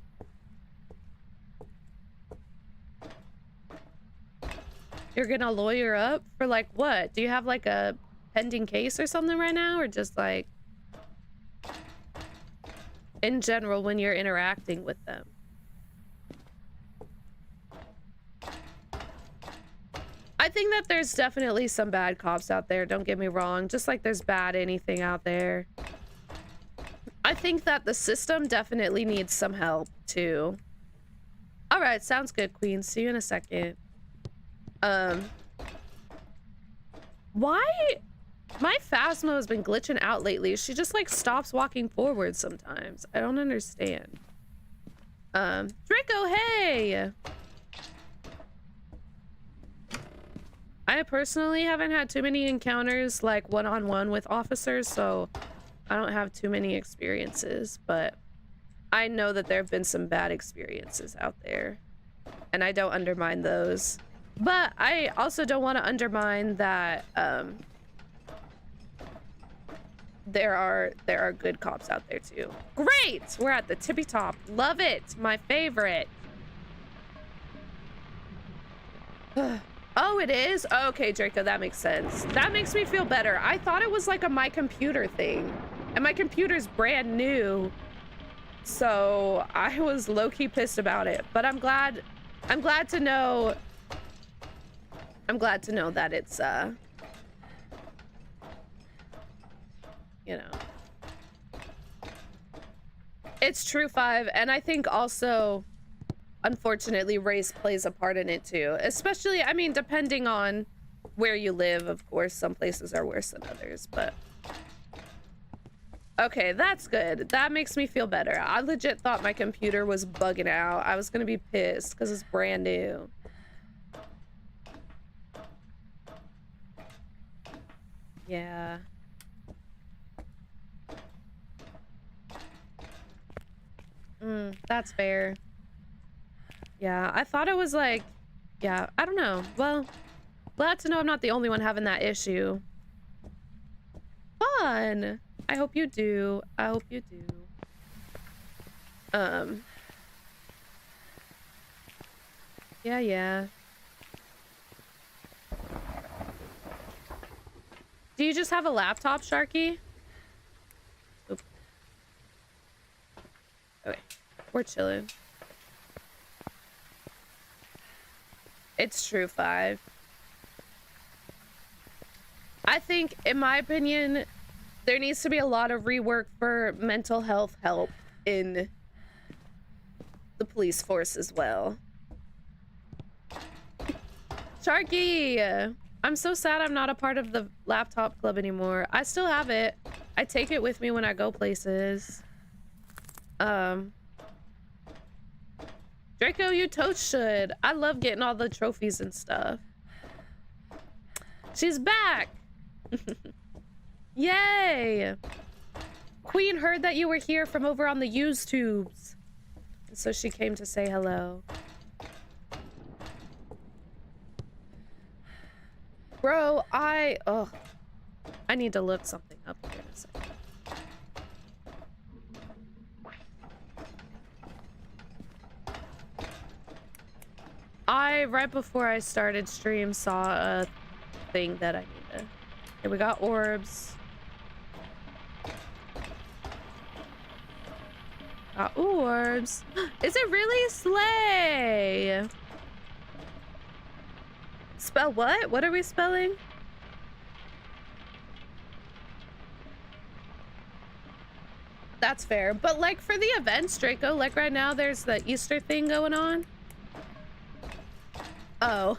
You're gonna lawyer up for like what? Do you have like a pending case or something right now? Or just like in general when you're interacting with them? I think that there's definitely some bad cops out there, don't get me wrong. Just like there's bad anything out there. I think that the system definitely needs some help too. All right, sounds good, Queen. See you in a second. Why my Phasmo has been glitching out lately? She just like stops walking forward sometimes. I don't understand. Draco, hey! I personally haven't had too many encounters like one-on-one with officers, so I don't have too many experiences, but I know that there have been some bad experiences out there, and I don't undermine those. But I also don't want to undermine that there are good cops out there too. Great! We're at the tippy top. Love it. My favorite. Oh, it is? Okay, Draco, that makes sense. That makes me feel better. I thought it was like a my computer thing. And my computer's brand new. So I was low-key pissed about it. But I'm glad to know that it's you know, it's true 5, and I think also unfortunately race plays a part in it too, especially, I mean, depending on where you live. Of course, some places are worse than others, but okay, that's good. That makes me feel better. I legit thought my computer was bugging out. I was gonna be pissed because it's brand new. Yeah. That's fair. Yeah, I thought it was like, yeah, I don't know. Well, glad to know I'm not the only one having that issue. Fun. I hope you do. I hope you do. Yeah. Do you just have a laptop, Sharky? Oop. Okay, we're chilling. It's true 5. I think, in my opinion, there needs to be a lot of rework for mental health help in the police force as well. Sharky! I'm so sad I'm not a part of the laptop club anymore. I still have it. I take it with me when I go places. Draco, you totes should. I love getting all the trophies and stuff. She's back! Yay! Queen heard that you were here from over on the used tubes. So she came to say hello. Bro, I need to look something up here in a second. I, right before I started stream, saw a thing that I needed. Okay, we got orbs. Got orbs. Is it really Slay? Spell what? What are we spelling? That's fair. But like for the events, Draco, like right now there's the Easter thing going on. Oh.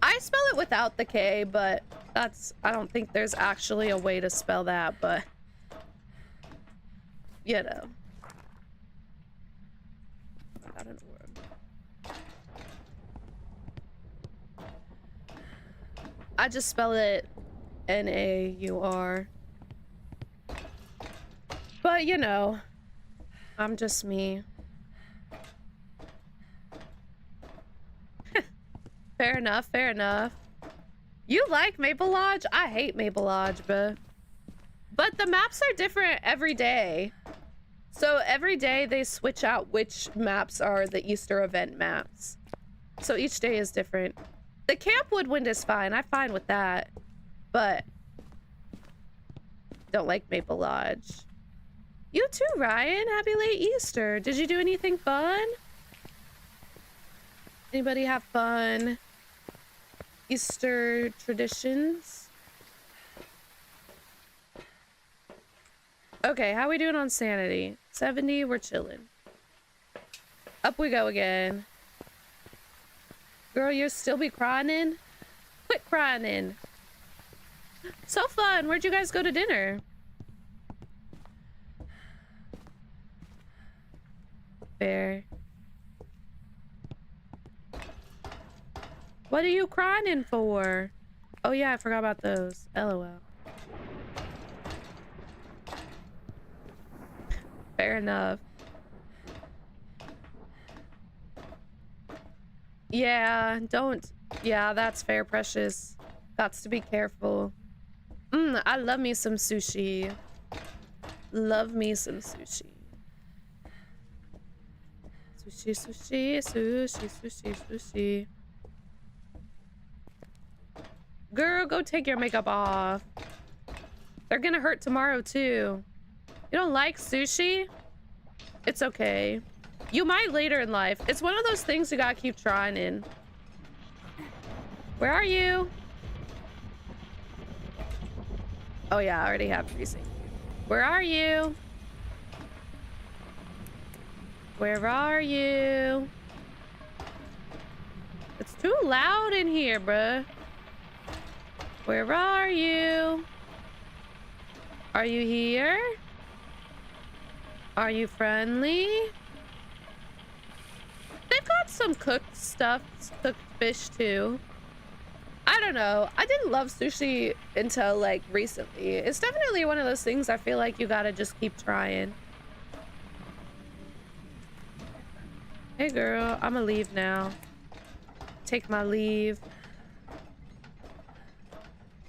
I spell it without the K, but I don't think there's actually a way to spell that, but you know. I don't know. I just spell it N-A-U-R. But you know, I'm just me. Fair enough, fair enough. You like Maple Lodge? I hate Maple Lodge, but the maps are different every day. So every day they switch out which maps are the Easter event maps. So each day is different. The Camp Woodwind is fine. I'm fine with that. But don't like Maple Lodge. You too, Ryan. Happy late Easter. Did you do anything fun? Anybody have fun Easter traditions? Okay, how we doing on sanity? 70, we're chilling. Up we go again. Girl, you'll still be crying? Quit crying. So fun. Where'd you guys go to dinner? Fair. What are you crying for? Oh yeah, I forgot about those. LOL. Fair enough. Yeah, don't. Yeah, that's fair, precious. Gots to be careful. I love me some sushi. Love me some sushi. Sushi, sushi, sushi, sushi, sushi. Girl, go take your makeup off. They're gonna hurt tomorrow too. You don't like sushi? It's okay. You might later in life. It's one of those things you gotta keep trying in. Where are you? Oh yeah, I already have freezing. Where are you? Where are you? It's too loud in here, bruh. Where are you? Are you here? Are you friendly? They've got some cooked stuff, cooked fish too. I don't know. I didn't love sushi until like recently. It's definitely one of those things I feel like you gotta just keep trying. Hey girl, I'ma leave now. Take my leave.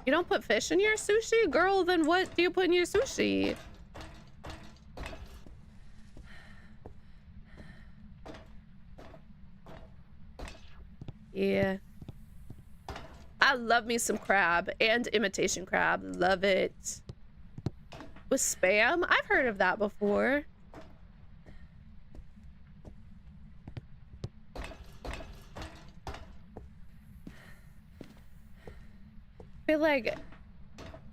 You don't put fish in your sushi? Girl, then what do you put in your sushi? Yeah. I love me some crab and imitation crab. Love it. With Spam? I've heard of that before. I feel like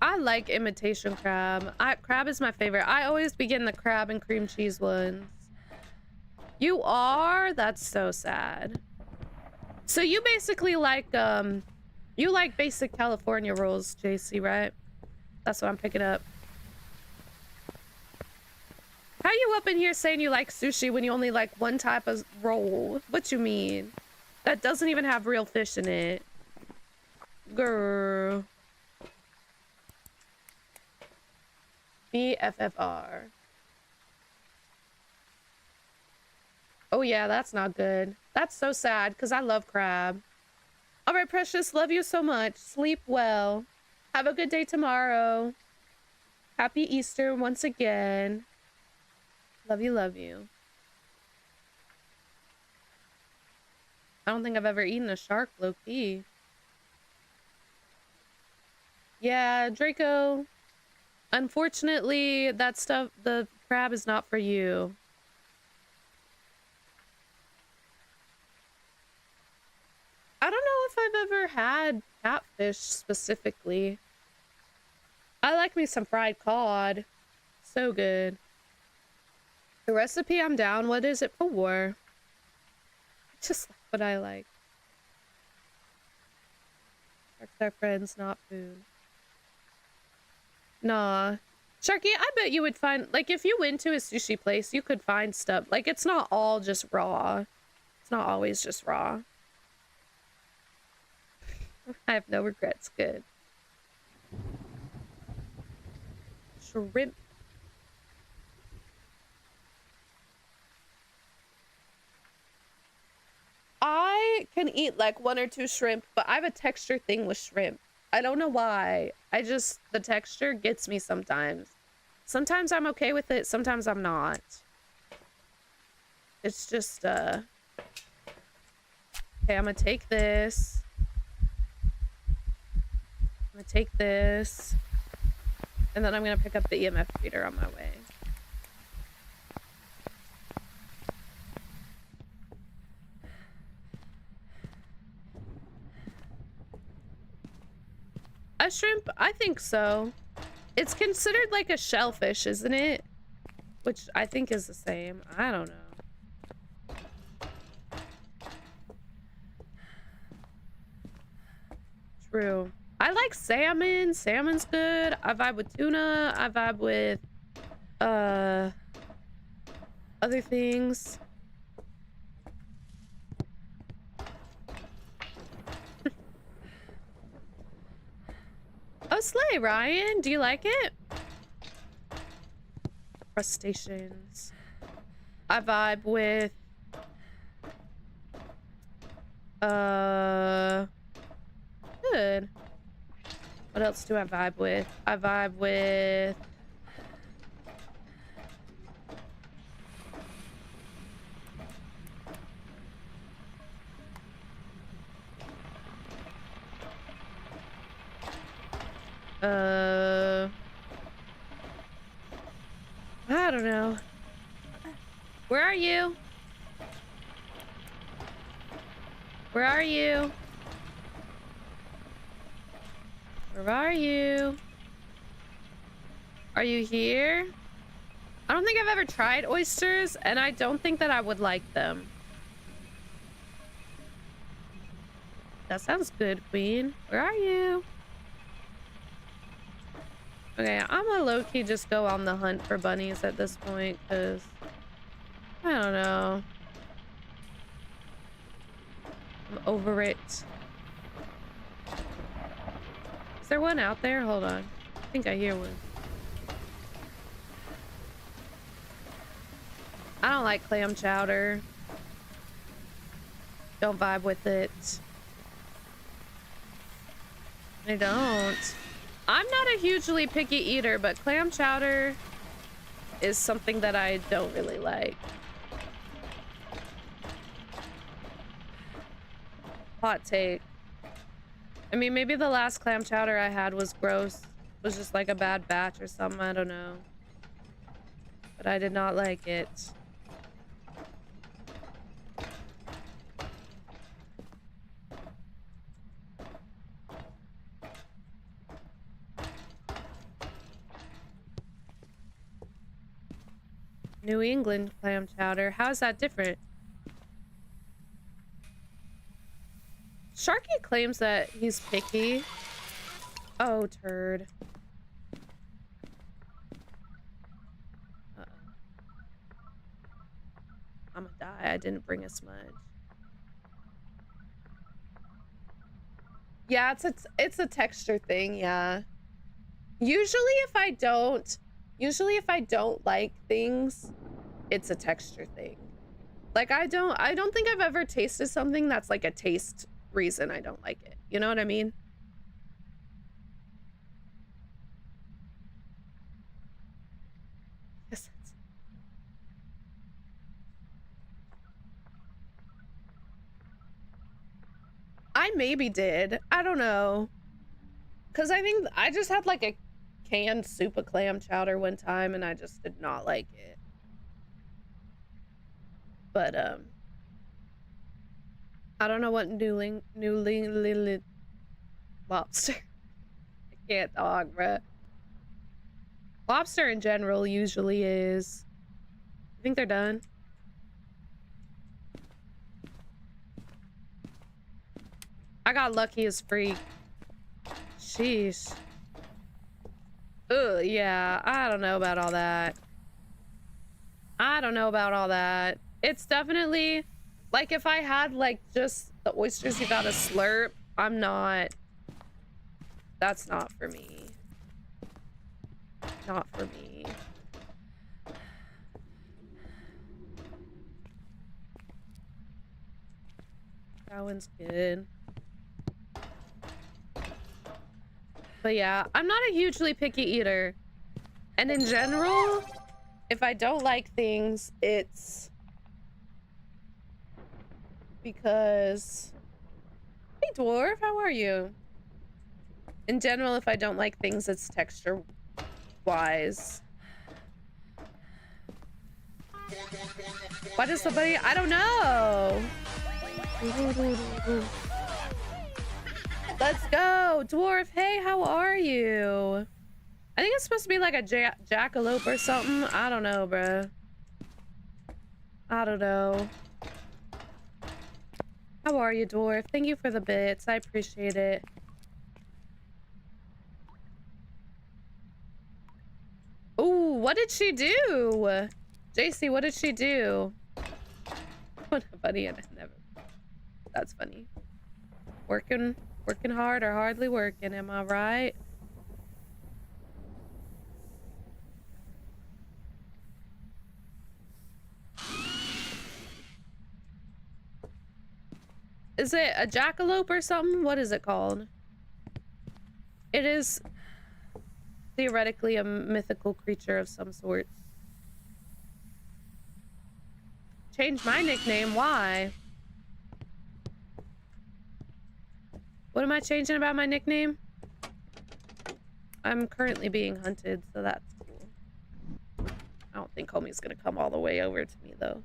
I like imitation crab. Crab is my favorite. I always begin the crab and cream cheese ones. You are? That's so sad. So you basically like you like basic California rolls, JC, right? That's what I'm picking up. How you up in here saying you like sushi when you only like one type of roll? What you mean? That doesn't even have real fish in it. Girl. BFFR. Oh yeah, that's not good. That's so sad because I love crab. All right, precious, love you so much. Sleep well. Have a good day tomorrow. Happy Easter once again. Love you, love you. I don't think I've ever eaten a shark low-key. Yeah, Draco. Unfortunately, that stuff, the crab is not for you. I don't know if I've ever had catfish specifically. I like me some fried cod. So good. The recipe I'm down. What is it for? Just like what I like. Sharks are friends, not food. Nah. Sharky, I bet you would find, like, if you went to a sushi place, you could find stuff. Like, it's not all just raw. It's not always just raw. I have no regrets. Good. Shrimp. I can eat like 1 or 2 shrimp, but I have a texture thing with shrimp. I don't know why. The texture gets me sometimes. Sometimes I'm okay with it, sometimes I'm not. It's just, okay, I'm gonna take this. I'm gonna take this. And then I'm gonna pick up the EMF reader on my way. A shrimp? I think so. It's considered like a shellfish, isn't it? Which I think is the same. I don't know. True. I like salmon. Salmon's good. I vibe with tuna. I vibe with other things. Oh, slay, Ryan. Do you like it? Crustaceans. I vibe with good. What else do I vibe with? I vibe with I don't know. Where are you? Where are you? Where are you? Are you here? I don't think I've ever tried oysters, and I don't think that I would like them. That sounds good, Queen. Where are you? Okay, I'm gonna low-key just go on the hunt for bunnies at this point, because I don't know. I'm over it. Is there one out there? Hold on. I think I hear one. I don't like clam chowder. Don't vibe with it. I don't. I'm not a hugely picky eater, but clam chowder is something that I don't really like. Hot take. I mean, maybe the last clam chowder I had was gross. It was just like a bad batch or something. I don't know. But I did not like it. New England clam chowder. How is that different? Sharky claims that he's picky. Oh, turd. Uh-oh. I'm gonna die. I didn't bring a smudge. Yeah, it's a texture thing, yeah. Usually if I don't like things, it's a texture thing. Like I don't think I've ever tasted something that's like a taste reason I don't like it. You know what I mean? Yes. I maybe did. I don't know. Cause I think I just had like a canned soup of clam chowder one time and I just did not like it. But I don't know what new lobster. I can't talk, bruh. Lobster in general usually is. I think they're done. I got lucky as freak. Sheesh. Ugh, yeah, I don't know about all that. I don't know about all that. It's definitely, like, if I had, like, just the oysters you gotta slurp, I'm not... That's not for me. Not for me. That one's good. But yeah, I'm not a hugely picky eater. And in general, if I don't like things, it's because... Hey, dwarf, how are you? In general, if I don't like things, it's texture-wise. Why does somebody... I don't know! Let's go! Dwarf, hey, how are you? I think it's supposed to be like a jackalope or something. I don't know, bruh. I don't know. How are you, dwarf? Thank you for the bits. I appreciate it. Ooh, what did she do? JC, what did she do? What a buddy and never. That's funny. Working hard or hardly working, am I right? Is it a jackalope or something? What is it called? It is theoretically a mythical creature of some sort. Change my nickname? Why? What am I changing about my nickname? I'm currently being hunted, so that's cool. I don't think homie's gonna come all the way over to me, though.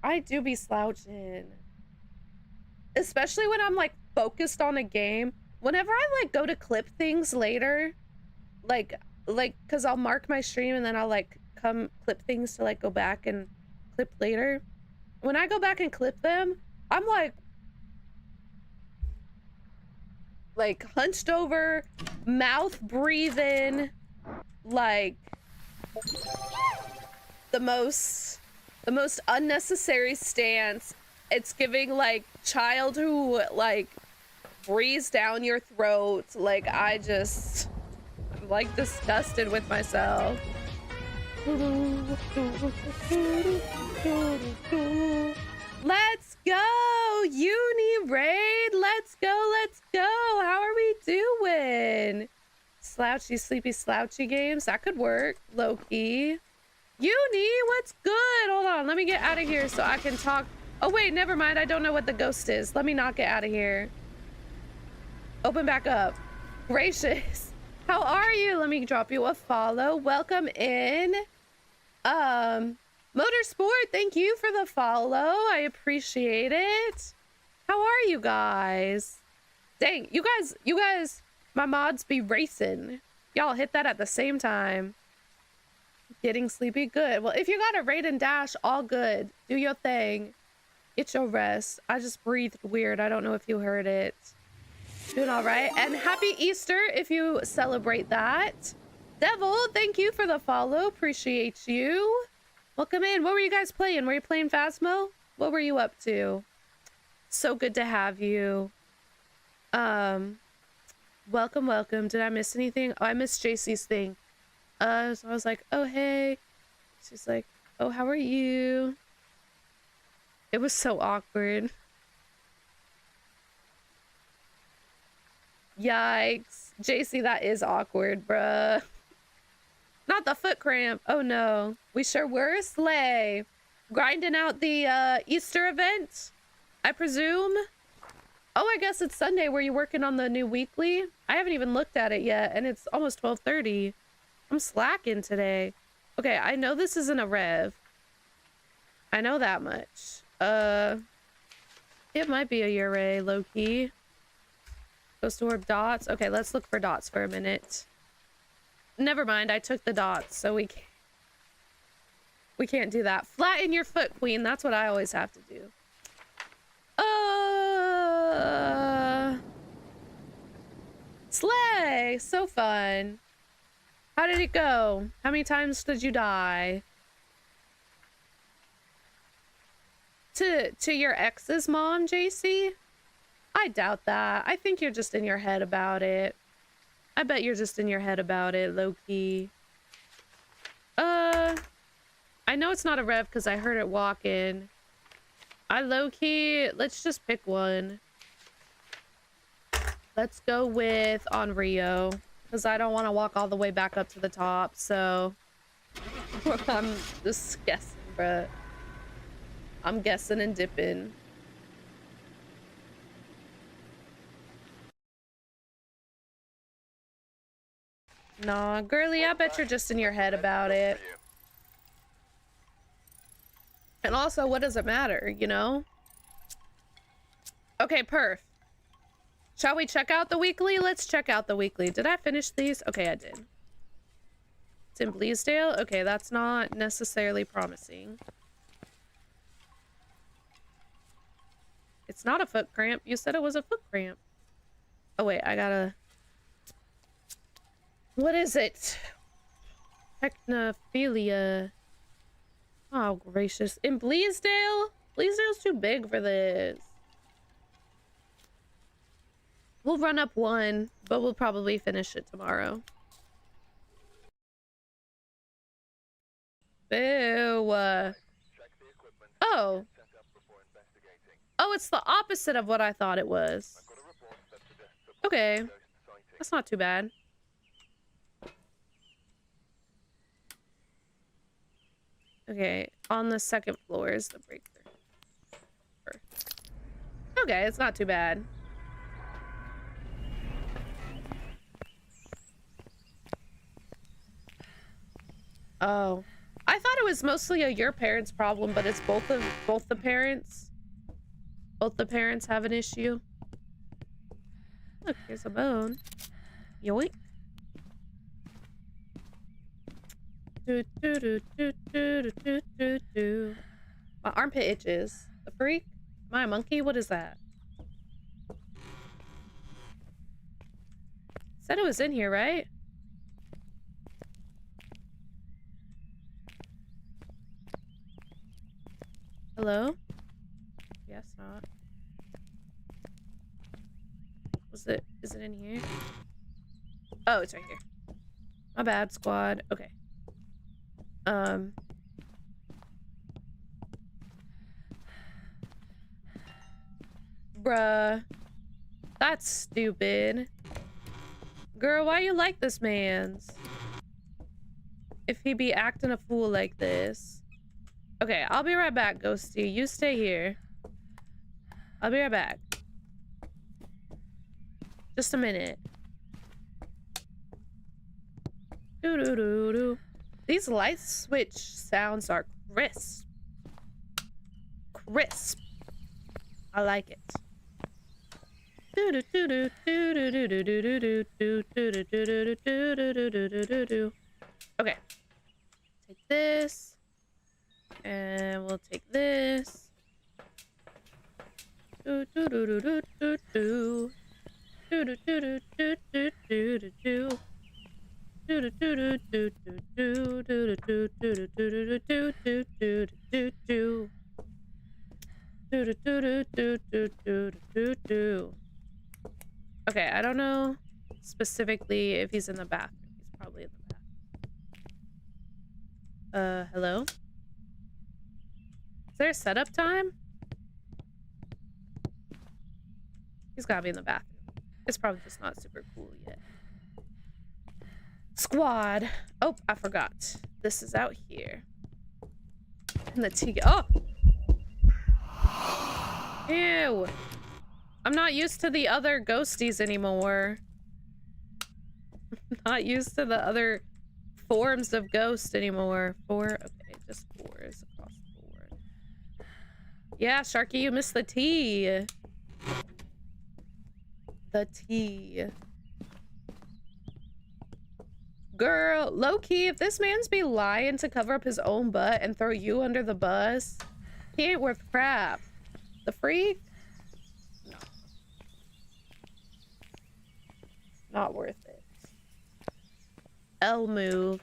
I do be slouching. Especially when I'm, like, focused on a game. Whenever I, like, go to clip things later, like, because I'll mark my stream and then I'll, like, come clip things to, like, go back and clip later. When I go back and clip them, I'm, like, hunched over, mouth breathing, like, the most unnecessary stance. It's giving, like, child who, like, breathes down your throat. Like, I'm like, disgusted with myself. Let's go! Uni raid! Let's go, let's go! How are we doing? Slouchy, sleepy, slouchy games? That could work. Low-key. Uni, what's good? Hold on, let me get out of here so I can talk. Oh wait, never mind. I don't know what the ghost is. Let me not get out of here. Open back up. Gracious. How are you? Let me drop you a follow. Welcome in. Motorsport, thank you for the follow. I appreciate it. How are you guys? Dang, you guys, my mods be racing. Y'all hit that at the same time. Getting sleepy? Good. Well, if you got a raid and dash, all good. Do your thing. Get your rest. I just breathed weird. I don't know if you heard it. Doing all right. And happy Easter if you celebrate that. Devil, thank you for the follow. Appreciate you. Welcome in. What were you guys playing? Were you playing Phasmo? What were you up to? So good to have you. Welcome, welcome. Did I miss anything? Oh, I missed JC's thing. So I was like, oh, hey. She's like, oh, how are you? It was so awkward. Yikes. JC, that is awkward, bruh. Not the foot cramp. Oh, no. We sure were. Slay. Grinding out the Easter event, I presume. Oh, I guess it's Sunday. Were you working on the new weekly? I haven't even looked at it yet, and it's almost 12:30. I'm slacking today. Okay, I know this isn't a rev. I know that much. It might be a Ure, low-key. Ghost orb dots. Okay, let's look for dots for a minute. Never mind, I took the dots, so we can't do that. Flatten your foot, queen. That's what I always have to do. Slay! So fun. How did it go? How many times did you die? To your ex's mom, JC? I doubt that. I think you're just in your head about it. I bet you're just in your head about it, low-key. I know it's not a rev because I heard it walk in. I low-key, let's just pick one. Let's go with on Rio, because I don't want to walk all the way back up to the top, so I'm just guessing, bruh. I'm guessing and dipping. Nah, girly, I bet you're just in your head about it. And also, what does it matter, you know? Okay, perf. Shall we check out the weekly? Let's check out the weekly. Did I finish these? Okay, I did. It's in Bleasdale? Okay, that's not necessarily promising. It's not a foot cramp. You said it was a foot cramp. Oh, wait, I gotta... What is it? Technophilia. Oh, gracious. In Bleasdale? Bleasdale's too big for this. We'll run up one, but we'll probably finish it tomorrow. Boo. Oh. Oh, it's the opposite of what I thought it was. Okay. That's not too bad. Okay, on the second floor is the breaker. Okay, it's not too bad. Oh, I thought it was mostly a your parents problem, but it's both the parents. Both the parents have an issue. Look, here's a bone. Yoink. Do, do, do, do, do, do, do, do. My armpit itches. The freak? Am I a monkey? What is that? Said it was in here, right? Hello? Yes, not. Is it in here? Oh, it's right here. My bad, squad. Okay. Bruh. That's stupid. Girl, why you like this man's? If he be acting a fool like this. Okay, I'll be right back, Ghosty. You stay here. I'll be right back. Just a minute. Doo-doo-doo-doo. These light switch sounds are crisp. Crisp. I like it. Okay. Take this. And we'll take this. Okay, I don't know specifically if he's in the bathroom. He's probably in the bathroom. Hello? Is there a setup time? He's gotta be in the bathroom. It's probably just not super cool yet. Squad. Oh, I forgot. This is out here. And the tea. Oh! Ew. I'm not used to the other ghosties anymore. Not used to the other forms of ghost anymore. 4? Okay, just 4s across the board. Yeah, Sharky, you missed the tea. The tea. Girl, low-key, if this man's be lying to cover up his own butt and throw you under the bus, he ain't worth crap. The freak? No. Not worth it. L move.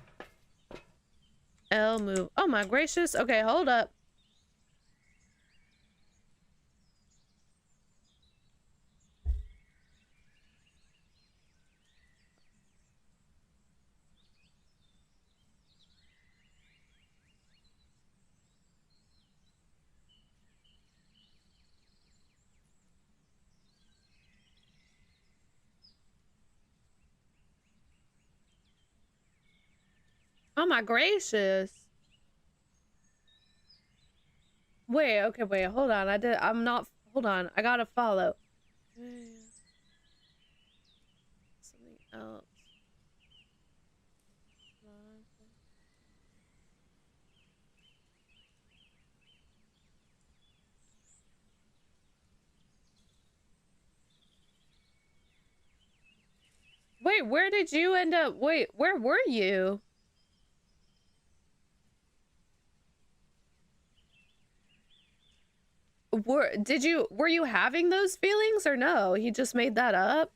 L move. Oh my gracious. Okay, hold up. Oh my gracious. Wait, okay, wait, hold on. I'm not, hold on. I gotta follow. Something else. Wait, where did you end up? Wait, where were you? Were you having those feelings or no? He just made that up?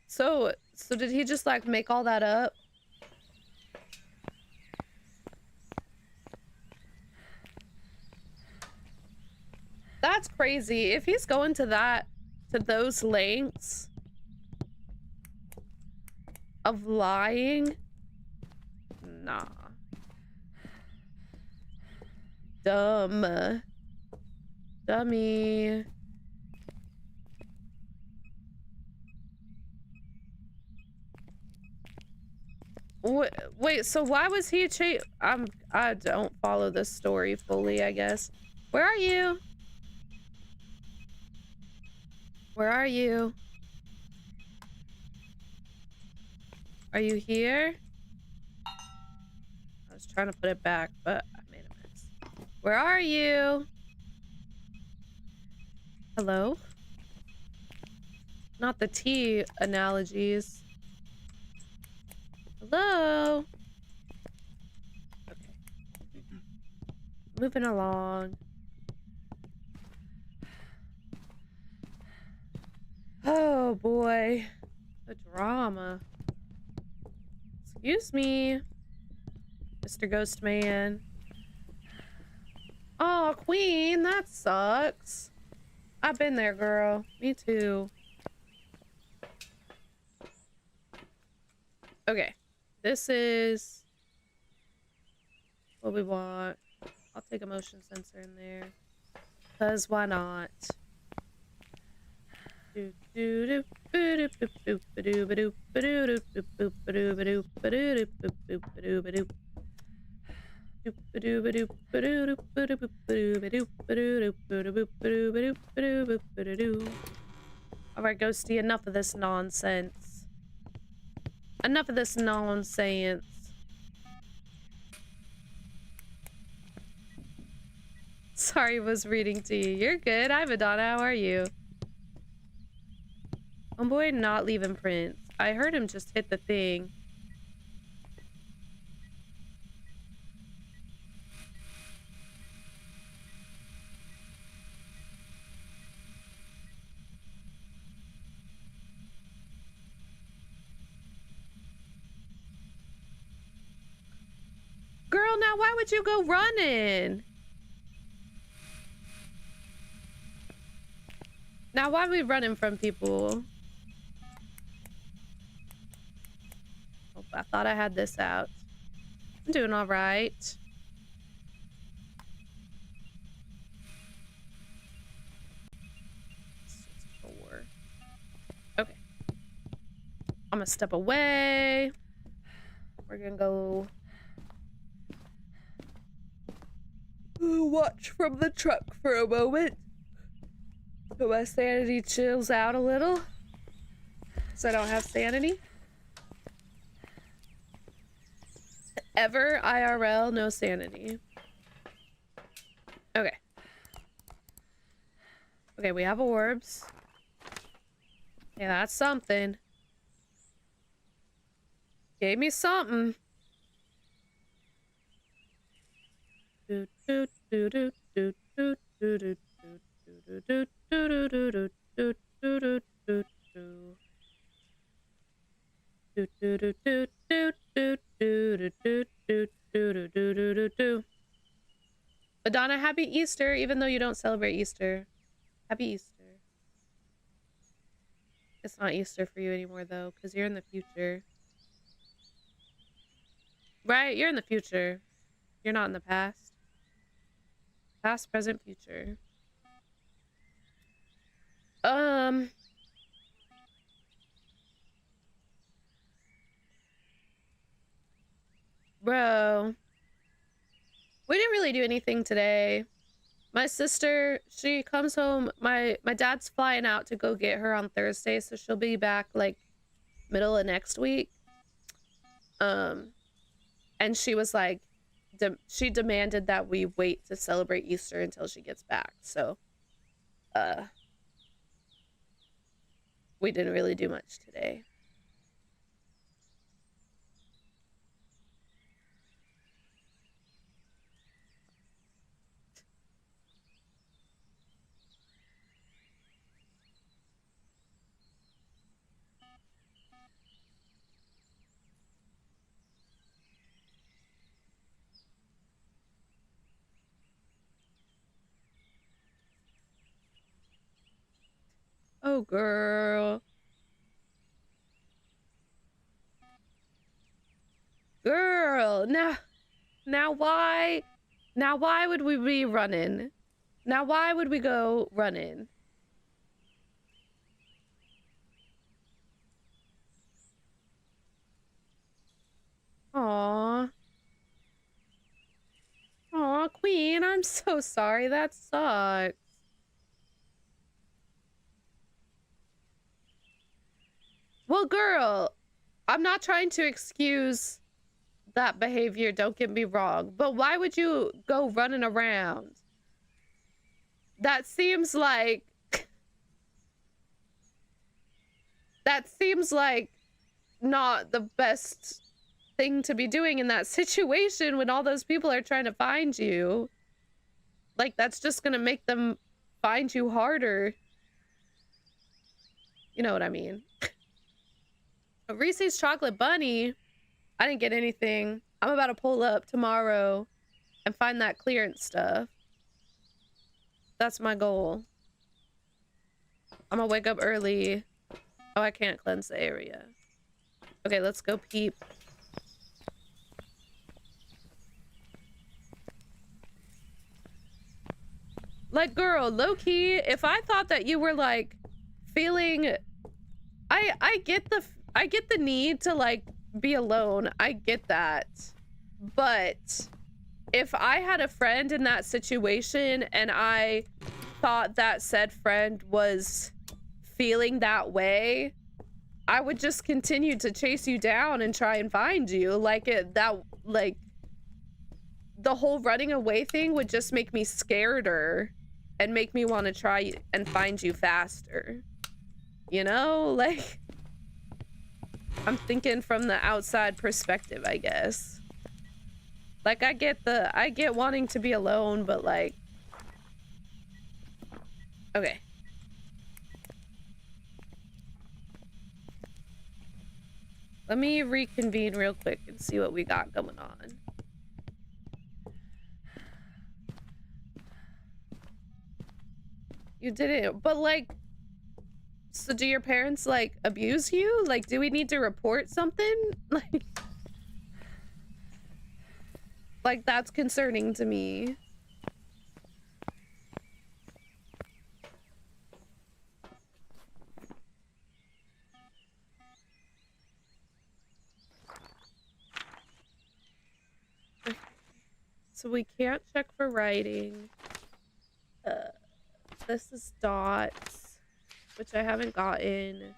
So did he just like make all that up? That's crazy. If he's going to those lengths of lying, nah. Dumb. Dummy. Wait, so why was he I don't follow this story fully, I guess. Where are you? Where are you? Are you here? I was trying to put it back, but I made a mess. Where are you? Hello? Not the tea analogies. Hello? Okay. Moving along. Oh boy. The drama. Excuse me, Mr. Ghost Man. Oh, Queen, that sucks. I've been there, girl. Me too. Okay. This is what we want. I'll take a motion sensor in there. Because why not? Alright, Ghosty, enough of this nonsense. Enough of this nonsense. Sorry, I was reading to you. You're good. Hi, Madonna. How are you? Homeboy not leaving prints. I heard him just hit the thing. Girl, now why would you go running? Now why are we running from people? Oh, I thought I had this out. I'm doing all right. Okay. I'm gonna step away. We're gonna go watch from the truck for a moment so my sanity chills out a little. So I don't have sanity. Ever IRL, no sanity. Okay. Okay, we have orbs. Yeah, that's something. Gave me something. Do do do do do do do do do do do do do do do do do. Do do do do do do do do do do do do do. Madonna, happy Easter, even though you don't celebrate Easter. Happy Easter. It's not Easter for you anymore though, because you're in the future. Right? You're in the future. You're not in the past. Past, present, future. Bro. We didn't really do anything today. My sister, she comes home. My dad's flying out to go get her on Thursday, so she'll be back like middle of next week. And she was like, she demanded that we wait to celebrate Easter until she gets back. So, we didn't really do much today. Oh, girl. Girl, now why would we be running? Now why would we go running? Aw. Aw, Queen, I'm so sorry. That sucks. Well, girl, I'm not trying to excuse that behavior, don't get me wrong, but why would you go running around? That seems like not the best thing to be doing in that situation when all those people are trying to find you. Like, that's just gonna make them find you harder. You know what I mean? A Reese's Chocolate Bunny. I didn't get anything. I'm about to pull up tomorrow and find that clearance stuff. That's my goal. I'm gonna wake up early. Oh, I can't cleanse the area. Okay, let's go peep. Like, girl, low-key, if I thought that you were, like, feeling... I get the need to, like, be alone. I get that. But if I had a friend in that situation and I thought that said friend was feeling that way, I would just continue to chase you down and try and find you. Like, the whole running away thing would just make me scareder and make me want to try and find you faster. You know, like, I'm thinking from the outside perspective, I guess. Like, I get wanting to be alone, but like, okay. Let me reconvene real quick and see what we got going on. You didn't, but like, so do your parents like abuse you? Like, do we need to report something? Like that's concerning to me. So we can't check for writing. This is dots, which I haven't gotten.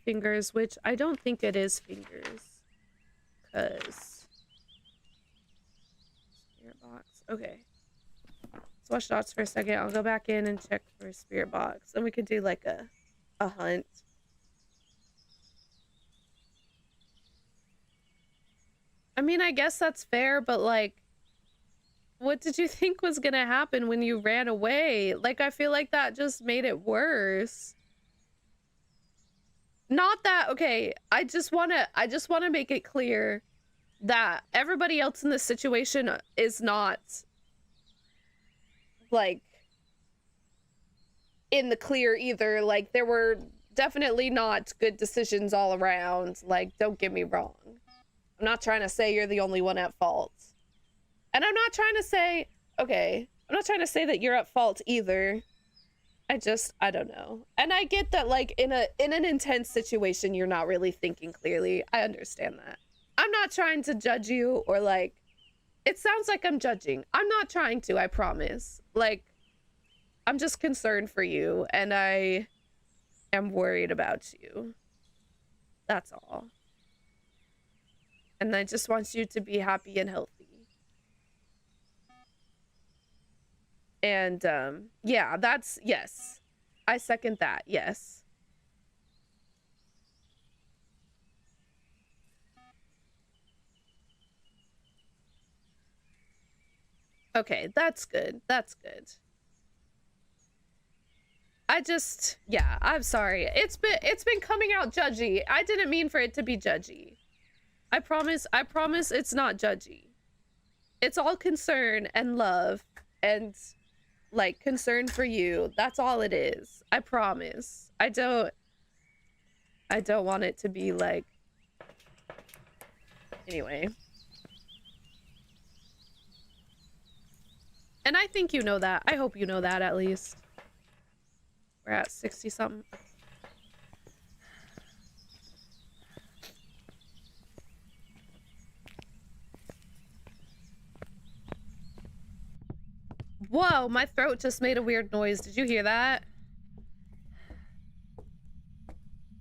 fingers, which I don't think it is fingers. Because... Spirit box. Okay. Let's watch dots for a second. I'll go back in and check for spirit box. And we could do like a hunt. I mean, I guess that's fair, but like, what did you think was gonna happen when you ran away? Like, I feel like that just made it worse. Not that, okay, I just wanna make it clear that everybody else in this situation is not, like, in the clear either. Like, there were definitely not good decisions all around. Like, don't get me wrong. I'm not trying to say you're the only one at fault. And I'm not trying to say, okay, I'm not trying to say that you're at fault either. I don't know. And I get that, like, in an intense situation, you're not really thinking clearly. I understand that. I'm not trying to judge you or, like, it sounds like I'm judging. I'm not trying to, I promise. Like, I'm just concerned for you, and I am worried about you. That's all. And I just want you to be happy and healthy. And, yeah, that's, yes. I second that, yes. Okay, that's good. That's good. Yeah, I'm sorry. It's been coming out judgy. I didn't mean for it to be judgy. I promise it's not judgy. It's all concern and love and, like, concern for you. That's all it is. I promise. I don't want it to be like... Anyway. And I think you know that. I hope you know that, at least. We're at 60-something. Whoa, my throat just made a weird noise. Did you hear that?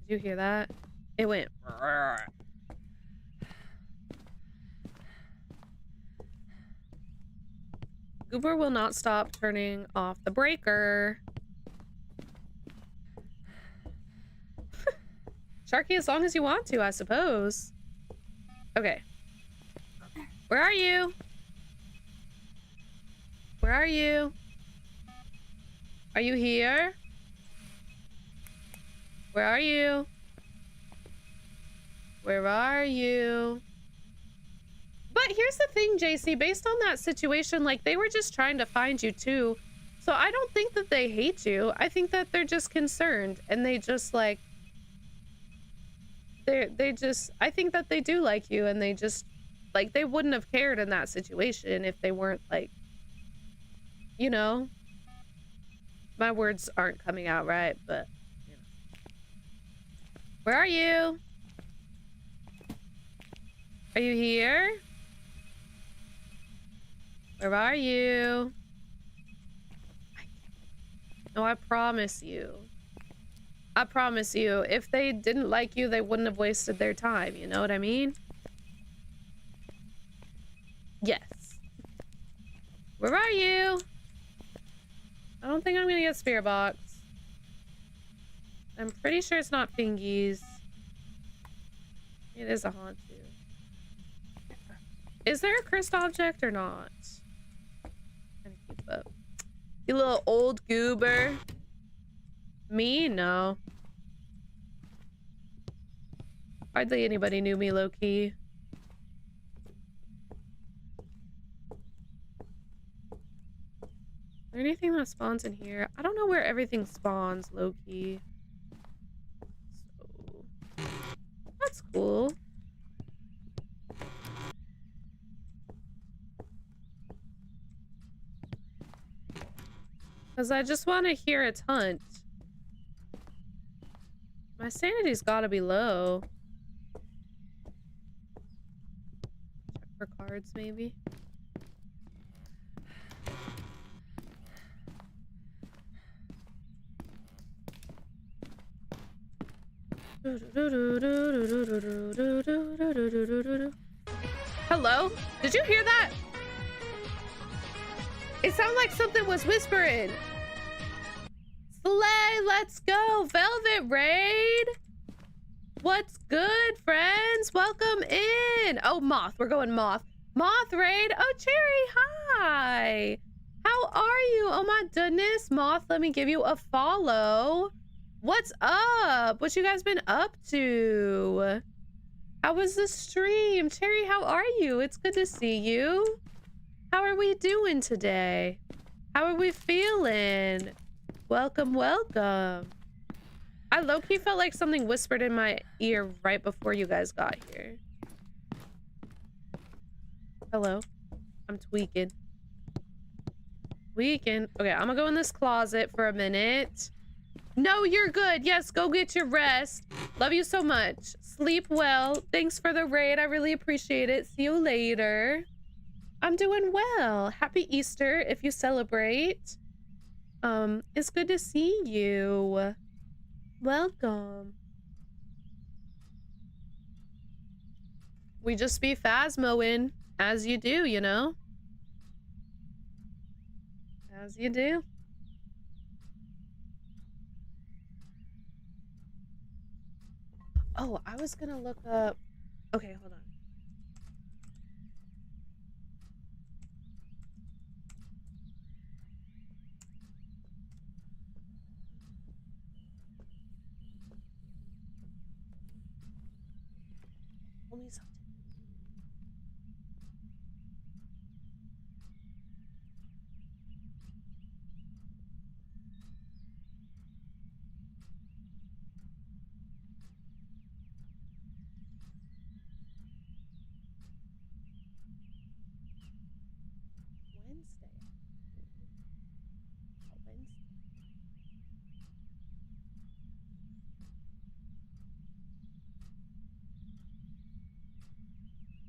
Did you hear that? It went... Goober will not stop turning off the breaker. Sharky, as long as you want to, I suppose. Okay. Where are you? Where are you? Are you here? Where are you? Where are you? But here's the thing, JC, based on that situation, like, they were just trying to find you too. So I don't think that they hate you. I think that they're just concerned and they just, like, I think that they do like you, and they just, like, they wouldn't have cared in that situation if they weren't, like, you know, my words aren't coming out right, but, you know. Where are you? Are you here? Where are you? No, I promise you. I promise you, if they didn't like you, they wouldn't have wasted their time, you know what I mean? Yes. Where are you? I don't think I'm gonna get Spirit Box. I'm pretty sure it's not Fingies. It is a Hauntu. Is there a cursed object or not? Trying to keep up. You little old goober. Me? No. Hardly anybody knew me low-key. Is there anything that spawns in here? I don't know where everything spawns low-key. So... That's cool. Because I just want to hear its hunt. My sanity's gotta be low. Check for cards, maybe. Hello? Did you hear that? It sounded like something was whispering. Slay, let's go. Velvet Raid. What's good, friends? Welcome in. Oh, Moth. We're going Moth. Moth Raid. Oh, Cherry, hi. How are you? Oh, my goodness. Moth, let me give you a follow. What's up? What you guys been up to? How was the stream? Cherry, how are you? It's good to see you. How are we doing today? How are we feeling? Welcome, welcome. I low-key felt like something whispered in my ear right before you guys got here. Hello? I'm tweaking. Okay, I'm gonna go in this closet for a minute. No, you're good. Yes, go get your rest. Love you so much. Sleep well. Thanks for the raid. I really appreciate it. See you later. I'm doing well. Happy Easter if you celebrate. It's good to see you. Welcome. We just be phasmoing as you do, you know? As you do. Oh, I was gonna look up... Okay, hold on. Only something. Wednesday. Oh, Wednesday.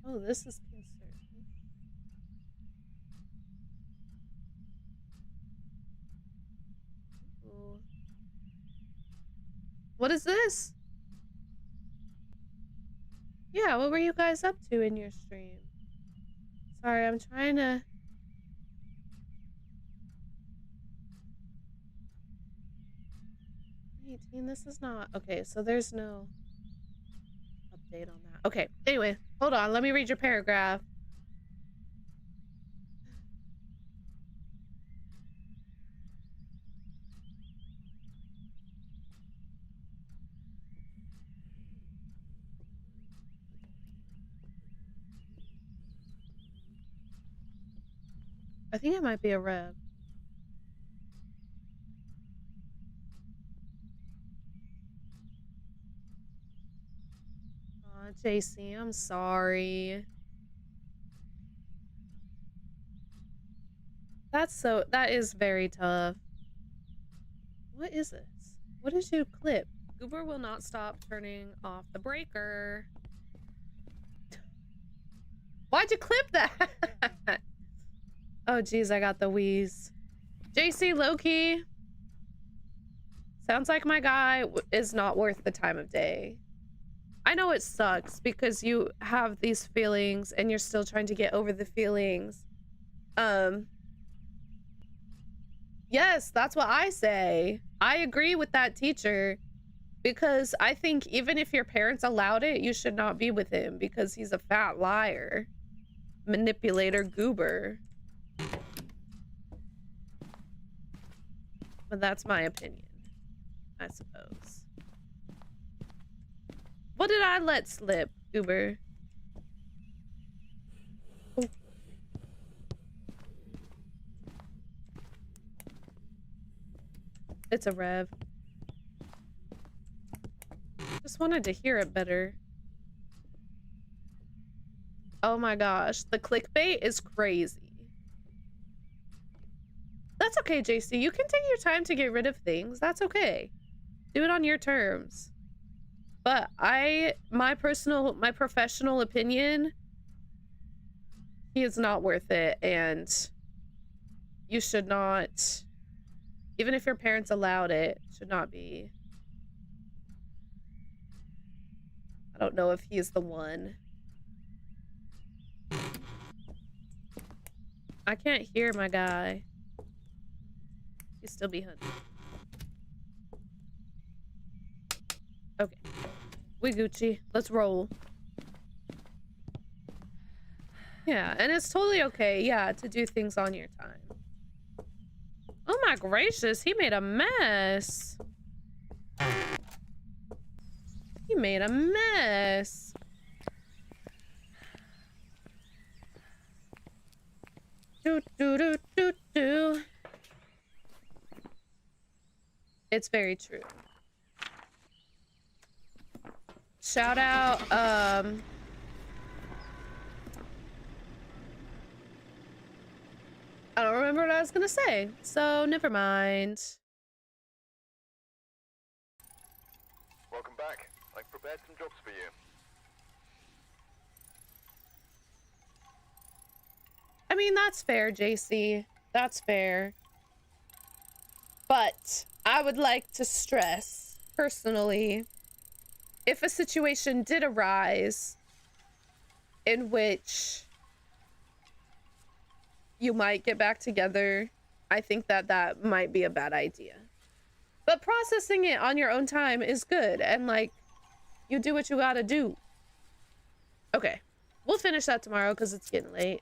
Oh, this is concerning. Ooh. What is this? Yeah, what were you guys up to in your stream? Sorry, I'm trying to... 18, this is not... Okay, so there's no update on that. Okay, anyway, hold on. Let me read your paragraph. I think it might be a rev. Aw, JC, I'm sorry. That is very tough. What is this? What did you clip? Goober will not stop turning off the breaker. Why'd you clip that? Oh, geez, I got the wheeze. JC Loki. Sounds like my guy is not worth the time of day. I know it sucks because you have these feelings and you're still trying to get over the feelings. Yes, that's what I say. I agree with that teacher because I think even if your parents allowed it, you should not be with him because he's a fat liar. Manipulator goober. But that's my opinion, I suppose. What did I let slip, Goober? Oh. It's a rev. Just wanted to hear it better. Oh my gosh, the clickbait is crazy. That's okay, JC. You can take your time to get rid of things. That's okay. Do it on your terms. But my professional opinion, he is not worth it, and you should not, even if your parents allowed it, should not be. I don't know if he's the one. I can't hear my guy. He's still be hunting. Okay. We Gucci. Let's roll. Yeah, and it's totally okay, yeah, to do things on your time. Oh my gracious, he made a mess. He made a mess. Do do do do do. It's very true. Shout out, I don't remember what I was gonna say, so never mind. Welcome back. I've prepared some jobs for you. I mean, that's fair, JC. That's fair. But I would like to stress, personally, if a situation did arise in which you might get back together, I think that that might be a bad idea. But processing it on your own time is good, and like, you do what you gotta do. Okay, we'll finish that tomorrow because it's getting late.